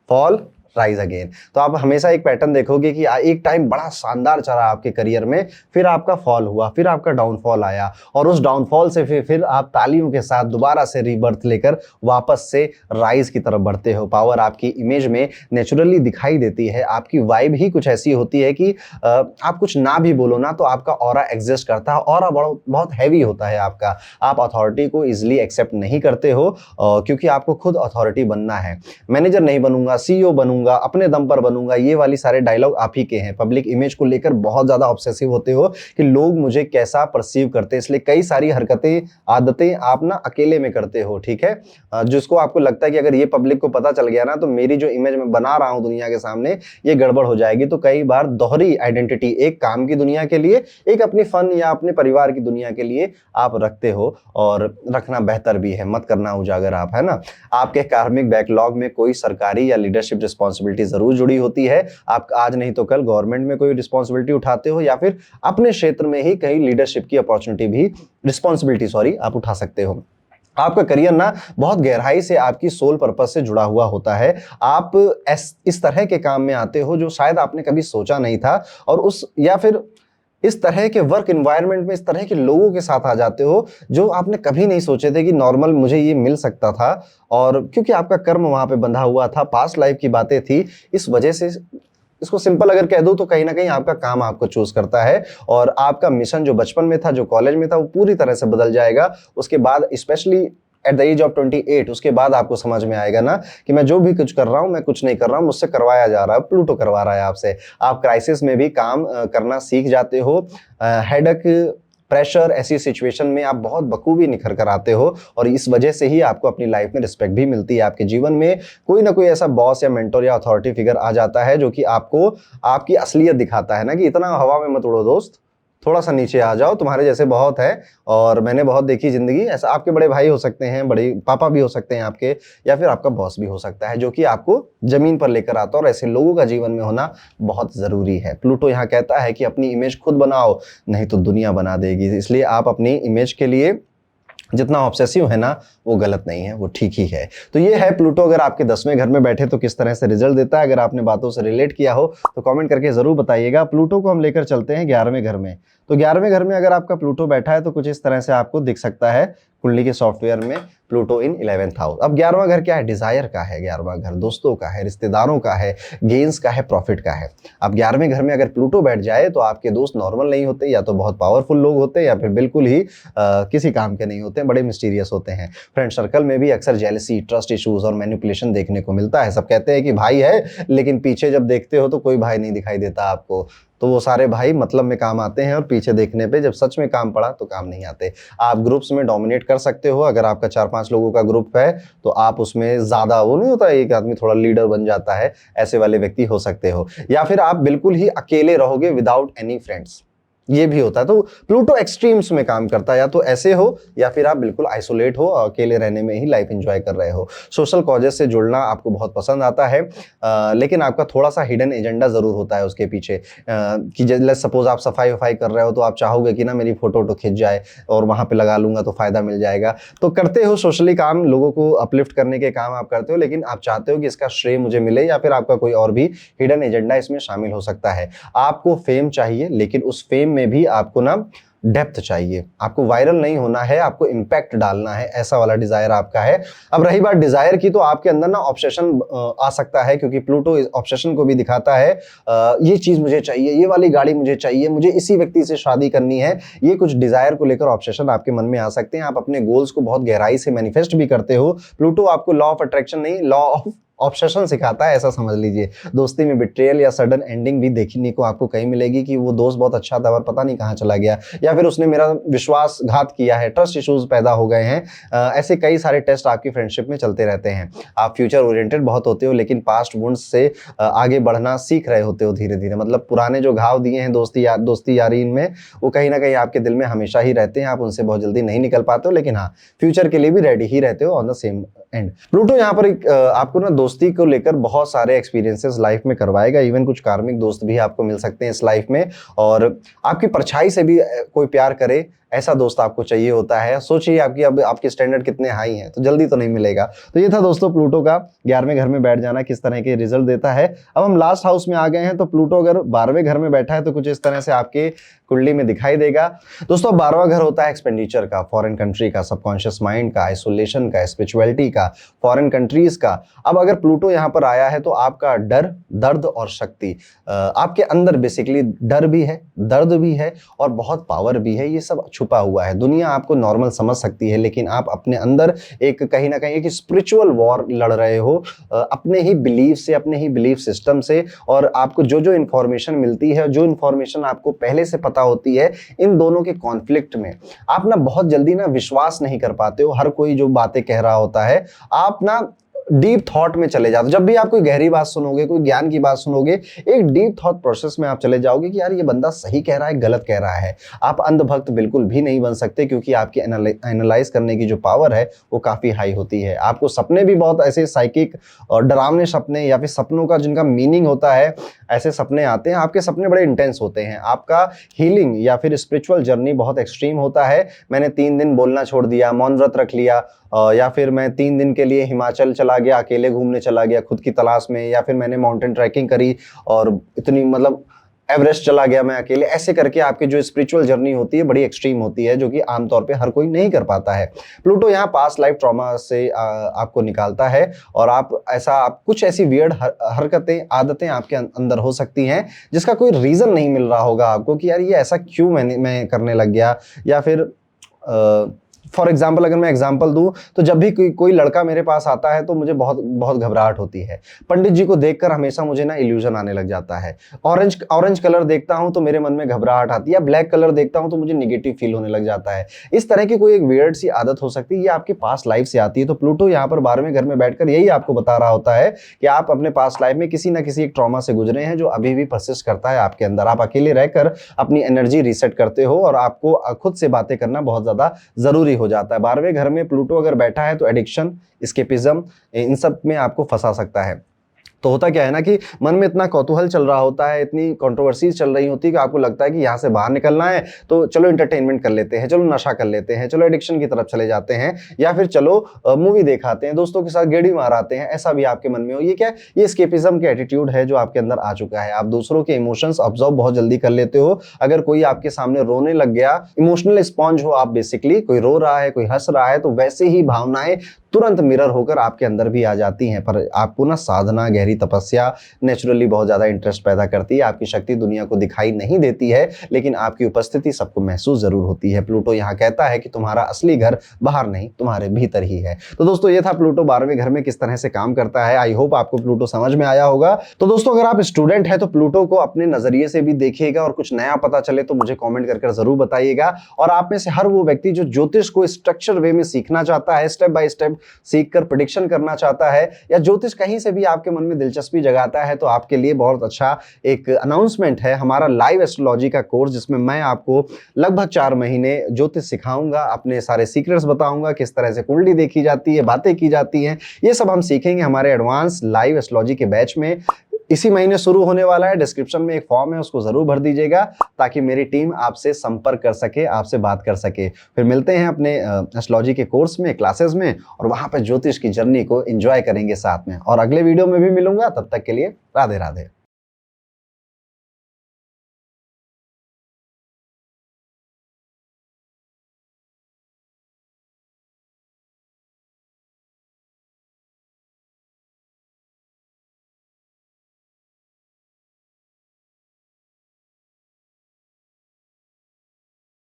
फॉल राइज अगेन। तो आप हमेशा एक पैटर्न देखोगे कि एक टाइम बड़ा शानदार चला आपके करियर में, फिर आपका फॉल हुआ, फिर आपका डाउनफॉल आया और उस डाउनफॉल से फिर आप तालियों के साथ दोबारा से रीबर्थ लेकर वापस से राइज की तरफ बढ़ते हो। पावर आपकी इमेज में नेचुरली दिखाई देती है। आपकी वाइब ही कुछ ऐसी होती है कि आप कुछ ना भी बोलो ना तो आपका ऑरा एग्जिस्ट करता है। ऑरा बहुत हैवी होता है आपका। आप अथॉरिटी को इजिली एक्सेप्ट नहीं करते हो क्योंकि आपको खुद अथॉरिटी बनना है। मैनेजर नहीं बनूंगा, सीईओ बनूंगा, अपने दम पर बनूंगा, ये वाली सारे डायलॉग आप ही के हैं। पब्लिक इमेज को लेकर बहुत ज्यादा ऑब्सेसिव होते हो कि लोग मुझे कैसा परसीव करते हैं, इसलिए कई सारी हरकतें, आदतें आप ना अकेले में करते हो, ठीक है, जिसको आपको लगता है कि अगर ये पब्लिक को पता चल गया ना तो मेरी जो इमेज मैं बना रहा हूं दुनिया के सामने ये गड़बड़ हो जाएगी। तो कई बार दोहरी आइडेंटिटी, एक काम की दुनिया के लिए, एक अपनी फन या अपने परिवार की दुनिया के लिए आप रखते हो और रखना बेहतर भी है, मत करना उजागर आप, है ना। आपके कार्मिक बैकलॉग में कोई सरकारी या लीडरशिप रिस्पॉन्सिबिलिटी जरूर जुड़ी होती है। आप आज नहीं तो कल गवर्नमेंट में कोई रिस्पॉन्सिबिलिटी उठाते हो या फिर अपने क्षेत्र में ही कहीं लीडरशिप की अपॉर्चुनिटी भी, रिस्पॉन्सिबिलिटी आप उठा सकते हो। आपका करियर ना बहुत गहराई से आपकी सोल पर्पस से जुड़ा हुआ होता है। आप इस तरह के काम में आते हो जो शायद आपने कभी सोचा नहीं था, और उस या फिर इस तरह के वर्क एनवायरनमेंट में इस तरह के लोगों के साथ आ जाते हो जो आपने कभी नहीं सोचे थे कि नॉर्मल मुझे ये मिल सकता था। और क्योंकि आपका कर्म वहां पे बंधा हुआ था, पास्ट लाइफ की बातें थी, इस वजह से इसको सिंपल अगर कह दूं तो कहीं ना कहीं आपका काम आपको चूज करता है और आपका मिशन जो बचपन में था, जो कॉलेज में था, वो पूरी तरह से बदल जाएगा। उसके बाद specially at the age of 28 उसके बाद आपको समझ में आएगा ना कि मैं जो भी कुछ कर रहा हूं, मैं कुछ नहीं कर रहा हूं, मुझसे करवाया जा रहा है, प्लूटो करवा रहा है आपसे। आप क्राइसिस में भी काम करना सीख जाते हो। हेडेक, प्रेशर, ऐसी सिचुएशन में आप बहुत बखूबी निखर कर आते हो और इस वजह से ही आपको अपनी लाइफ में रिस्पेक्ट भी मिलती है। आपके जीवन में कोई ना कोई ऐसा बॉस या मेंटर या अथॉरिटी फिगर आ जाता है जो कि आपको आपकी असलियत दिखाता है ना कि इतना हवा में मत उड़ो दोस्त, थोड़ा सा नीचे आ जाओ, तुम्हारे जैसे बहुत है और मैंने बहुत देखी जिंदगी। ऐसा आपके बड़े भाई हो सकते हैं, बड़े पापा भी हो सकते हैं आपके, या फिर आपका बॉस भी हो सकता है, जो कि आपको जमीन पर लेकर आता है, और ऐसे लोगों का जीवन में होना बहुत जरूरी है। प्लूटो यहाँ कहता है कि अपनी इमेज खुद बनाओ, नहीं तो दुनिया बना देगी। इसलिए आप अपनी इमेज के लिए जितना ऑब्सेसिव है ना, वो गलत नहीं है, वो ठीक ही है। तो ये है प्लूटो अगर आपके 10वें घर में बैठे तो किस तरह से रिजल्ट देता है। अगर आपने बातों से रिलेट किया हो तो कमेंट करके जरूर बताइएगा। प्लूटो को हम लेकर चलते हैं 11वें घर में। तो 11वें घर में अगर आपका प्लूटो बैठा है तो कुछ इस तरह से आपको दिख सकता है कुंडली के सॉफ्टवेयर में, प्लूटो इन 11th हाउस। अब 11वां घर क्या है? डिजायर का है। 11वां घर दोस्तों का है, रिश्तेदारों का है, गेन्स का है, प्रॉफिट का है। अब 11वें घर में अगर प्लूटो बैठ जाए तो आपके दोस्त नॉर्मल नहीं होते, या तो बहुत पावरफुल लोग होते हैं, या फिर बिल्कुल ही किसी काम के नहीं होते, बड़े मिस्टीरियस होते हैं। फ्रेंड सर्कल में भी अक्सर जेलसी, ट्रस्ट इश्यूज और मैनिपुलेशन देखने को मिलता है। सब कहते हैं कि भाई है, लेकिन पीछे जब देखते हो तो कोई भाई नहीं दिखाई देता आपको। तो वो सारे भाई मतलब में काम आते हैं, और पीछे देखने पे जब सच में काम पड़ा तो काम नहीं आते। आप ग्रुप्स में डोमिनेट कर सकते हो। अगर आपका 4-5 लोगों का ग्रुप है तो आप उसमें ज्यादा, वो नहीं होता एक आदमी थोड़ा लीडर बन जाता है, ऐसे वाले व्यक्ति हो सकते हो। या फिर आप बिल्कुल ही अकेले रहोगे विदाउट एनी फ्रेंड्स, ये भी होता है। तो प्लूटो एक्सट्रीम्स में काम करता है, या तो ऐसे हो या फिर आप बिल्कुल आइसोलेट हो, अकेले रहने में ही लाइफ एंजॉय कर रहे हो। सोशल कॉजेस से जुड़ना आपको बहुत पसंद आता है, लेकिन आपका थोड़ा सा हिडन एजेंडा जरूर होता है उसके पीछे। कि लेट्स सपोज आप सफाई वफाई कर रहे हो तो आप चाहोगे कि ना मेरी फोटो वोटो खिंच जाए और वहां पे लगा लूंगा तो फायदा मिल जाएगा। तो करते हो सोशली काम, लोगों को अपलिफ्ट करने के काम आप करते हो, लेकिन आप चाहते हो कि इसका श्रेय मुझे मिले, या फिर आपका कोई और भी हिडन एजेंडा इसमें शामिल हो सकता है। आपको फेम चाहिए, लेकिन उस फेम में भी आपको ना डेप्थ चाहिए। आपको वायरल नहीं होना है, आपको इंपैक्ट डालना है, ऐसा वाला डिजायर आपका है। अब रही बात डिजायर की, तो आपके अंदर ना ऑब्सेशन आ सकता है, क्योंकि प्लूटो ऑब्सेशन को भी दिखाता है। ये चीज मुझे चाहिए, ये वाली गाड़ी मुझे चाहिए, मुझे इसी व्यक्ति से शादी करनी है। ये कुछ डिजायर को लेकर ऑब्सेशन आपके मन में आ सकते हैं। आप अपने गोल्स को बहुत गहराई से मैनिफेस्ट भी करते हो। प्लूटो आपको लॉ ऑफ अट्रैक्शन नहीं, लॉ ऑफ ऑब्सेशन सिखाता है, ऐसा समझ लीजिए। दोस्ती में बिट्रेयल या सडन एंडिंग भी देखने को आपको कहीं मिलेगी, कि वो दोस्त बहुत अच्छा था और पता नहीं कहाँ चला गया, या फिर उसने मेरा विश्वासघात किया है, ट्रस्ट इश्यूज पैदा हो गए हैं। ऐसे कई सारे टेस्ट आपकी फ्रेंडशिप में चलते रहते हैं। आप फ्यूचर ओरिएंटेड बहुत होते हो, लेकिन पास्ट वुंड्स से आगे बढ़ना सीख रहे होते हो धीरे धीरे। मतलब पुराने जो घाव दिए हैं दोस्ती यारी में, वो कहीं ना कहीं आपके दिल में हमेशा ही रहते हैं। आप उनसे बहुत जल्दी नहीं निकल पाते हो, लेकिन हाँ, फ्यूचर के लिए भी रेडी ही रहते हो on the same and. Pluto यहाँ पर आपको ना दोस्ती को लेकर बहुत सारे एक्सपीरियंसेस लाइफ में करवाएगा। इवन कुछ कार्मिक दोस्त भी आपको मिल सकते हैं इस लाइफ में, और आपकी परछाई से भी कोई प्यार करे, ऐसा दोस्त आपको चाहिए होता है। सोचिए आपकी अब आपके स्टैंडर्ड कितने हाई हैं, तो जल्दी तो नहीं मिलेगा। तो ये था दोस्तों प्लूटो का 11वें घर में बैठ जाना किस तरह के रिजल्ट देता है। अब हम लास्ट हाउस में आ गए हैं। तो प्लूटो अगर 12वें घर में बैठा है तो कुछ इस तरह से आपके कुंडली में दिखाई देगा। दोस्तों 12वां घर होता है एक्सपेंडिचर का, फॉरेन कंट्री का, सबकॉन्शियस माइंड का, आइसोलेशन का, स्पिरिचुअलिटी का, फॉरेन कंट्रीज का। अब अगर प्लूटो यहाँ पर आया है तो आपका डर, दर्द और शक्ति, आपके अंदर बेसिकली डर भी है, दर्द भी है और बहुत पावर भी है, ये सब छुपा हुआ है। दुनिया आपको नॉर्मल समझ सकती है, लेकिन आप अपने अंदर एक कहीं ना कहीं एक स्पिरिचुअल वॉर लड़ रहे हो अपने ही बिलीफ से, अपने ही बिलीफ सिस्टम से। और आपको जो जो इंफॉर्मेशन मिलती है, जो इंफॉर्मेशन आपको पहले से पता होती है, इन दोनों के कॉन्फ्लिक्ट में आप ना बहुत जल्दी ना विश्वास नहीं कर पाते हो। हर कोई जो बातें कह रहा होता है, आप ना डीप थॉट में चले जाते हो। जब भी आप कोई गहरी बात सुनोगे, कोई ज्ञान की बात सुनोगे, एक डीप थॉट प्रोसेस में आप चले जाओगे कि यार ये बंदा सही कह रहा है, गलत कह रहा है। आप अंधभक्त बिल्कुल भी नहीं बन सकते, क्योंकि आपकी एनालाइज करने की जो पावर है वो काफी हाई होती है। आपको सपने भी बहुत ऐसे साइकिक और डरावने सपने, या फिर सपनों का जिनका मीनिंग होता है, ऐसे सपने आते हैं। आपके सपने बड़े इंटेंस होते हैं। आपका हीलिंग या फिर स्पिरिचुअल जर्नी बहुत एक्सट्रीम होता है। मैंने 3 दिन बोलना छोड़ दिया, मौन व्रत रख लिया, या फिर मैं 3 दिन के लिए हिमाचल चला गया, अकेले घूमने चला गया खुद की तलाश में, या फिर मैंने माउंटेन ट्रैकिंग करी और इतनी मतलब एवरेस्ट चला गया मैं अकेले। ऐसे करके आपकी जो स्पिरिचुअल जर्नी होती है बड़ी एक्सट्रीम होती है, जो कि आमतौर पे हर कोई नहीं कर पाता है। प्लूटो यहाँ पास्ट लाइफ ट्रॉमा से आपको निकालता है, और आप कुछ ऐसी वियर्ड हरकतें, आदतें आपके अंदर हो सकती हैं जिसका कोई रीजन नहीं मिल रहा होगा आपको कि यार ये ऐसा क्यों मैं करने लग गया, या फिर फॉर एग्जाम्पल अगर मैं एग्जाम्पल दूं तो जब भी कोई लड़का मेरे पास आता है तो मुझे बहुत बहुत घबराहट होती है। पंडित जी को देखकर हमेशा मुझे ना इल्यूजन आने लग जाता है। ऑरेंज ऑरेंज कलर देखता हूं तो मेरे मन में घबराहट आती है, ब्लैक कलर देखता हूं तो मुझे निगेटिव फील होने लग जाता है। इस तरह की कोई एक वियर्ड सी आदत हो सकती है, ये आपकी पास्ट लाइफ से आती है। तो प्लूटो यहाँ पर 12वें घर में बैठकर यही आपको बता रहा होता है कि आप अपने पास्ट लाइफ में किसी ना किसी एक ट्रॉमा से गुजरे हैं जो अभी भी परसिस्ट करता है आपके अंदर। आप अकेले रहकर अपनी एनर्जी रीसेट करते हो और आपको खुद से बातें करना बहुत ज्यादा जरूरी हो जाता है। 12वें घर में प्लूटो अगर बैठा है तो एडिक्शन, एस्केपिज्म, इन सब में आपको फंसा सकता है। तो होता क्या है ना कि मन में इतना कौतूहल चल रहा होता है, इतनी कंट्रोवर्सीज चल रही होती है कि आपको लगता है कि यहाँ से बाहर निकलना है तो चलो एंटरटेनमें कर लेते हैं, चलो नशा कर लेते हैं, चलो एडिक्शन की तरफ चले जाते हैं, या फिर चलो मूवी देखाते हैं, दोस्तों के साथ गेड़ी मार आते हैं। ऐसा भी आपके मन में हो, ये क्या है? ये एस्केपिज्म के एटीट्यूड है जो आपके अंदर आ चुका है। आप दूसरों के इमोशंस ऑब्जर्व बहुत जल्दी कर लेते हो। अगर कोई आपके सामने रोने लग गया, इमोशनल स्पॉन्ज हो आप बेसिकली, कोई रो रहा है, कोई हंस रहा है, तो वैसे ही भावनाएं तुरंत मिरर होकर आपके अंदर भी आ जाती हैं। पर आपको ना साधना, गहरी तपस्या नेचुरली बहुत ज्यादा इंटरेस्ट पैदा करती है। आपकी शक्ति दुनिया को दिखाई नहीं देती है, लेकिन आपकी उपस्थिति सबको महसूस जरूर होती है। प्लूटो यहाँ कहता है कि तुम्हारा असली घर बाहर नहीं, तुम्हारे भीतर ही है। तो दोस्तों ये था प्लूटो 12वें घर में किस तरह से काम करता है। आई होप आपको प्लूटो समझ में आया होगा। तो दोस्तों अगर आप स्टूडेंट है तो प्लूटो को अपने नजरिए से भी देखिएगा, और कुछ नया पता चले तो मुझे कॉमेंट कर जरूर बताइएगा। और आप में से हर वो व्यक्ति जो ज्योतिष को स्ट्रक्चर वे में सीखना चाहता है, स्टेप बाय स्टेप सीखकर प्रेडिक्शन करना चाहता है, या ज्योतिष कहीं से भी आपके मन में दिलचस्पी जगाता है, तो आपके लिए बहुत अच्छा एक अनाउंसमेंट है हमारा लाइव एस्ट्रोलॉजी का कोर्स, जिसमें मैं आपको लगभग 4 महीने ज्योतिष सिखाऊंगा, अपने सारे सीक्रेट्स बताऊंगा, किस तरह से कुंडली देखी जाती है, बातें की जाती हैं, ये सब हम सीखेंगे हमारे एडवांस लाइव एस्ट्रोलॉजी के बैच में। इसी महीने शुरू होने वाला है। डिस्क्रिप्शन में एक फॉर्म है, उसको जरूर भर दीजिएगा ताकि मेरी टीम आपसे संपर्क कर सके, आपसे बात कर सके। फिर मिलते हैं अपने एस्ट्रोलॉजी के कोर्स में, क्लासेस में, और वहां पर ज्योतिष की जर्नी को एंजॉय करेंगे साथ में। और अगले वीडियो में भी मिलूंगा, तब तक के लिए राधे राधे।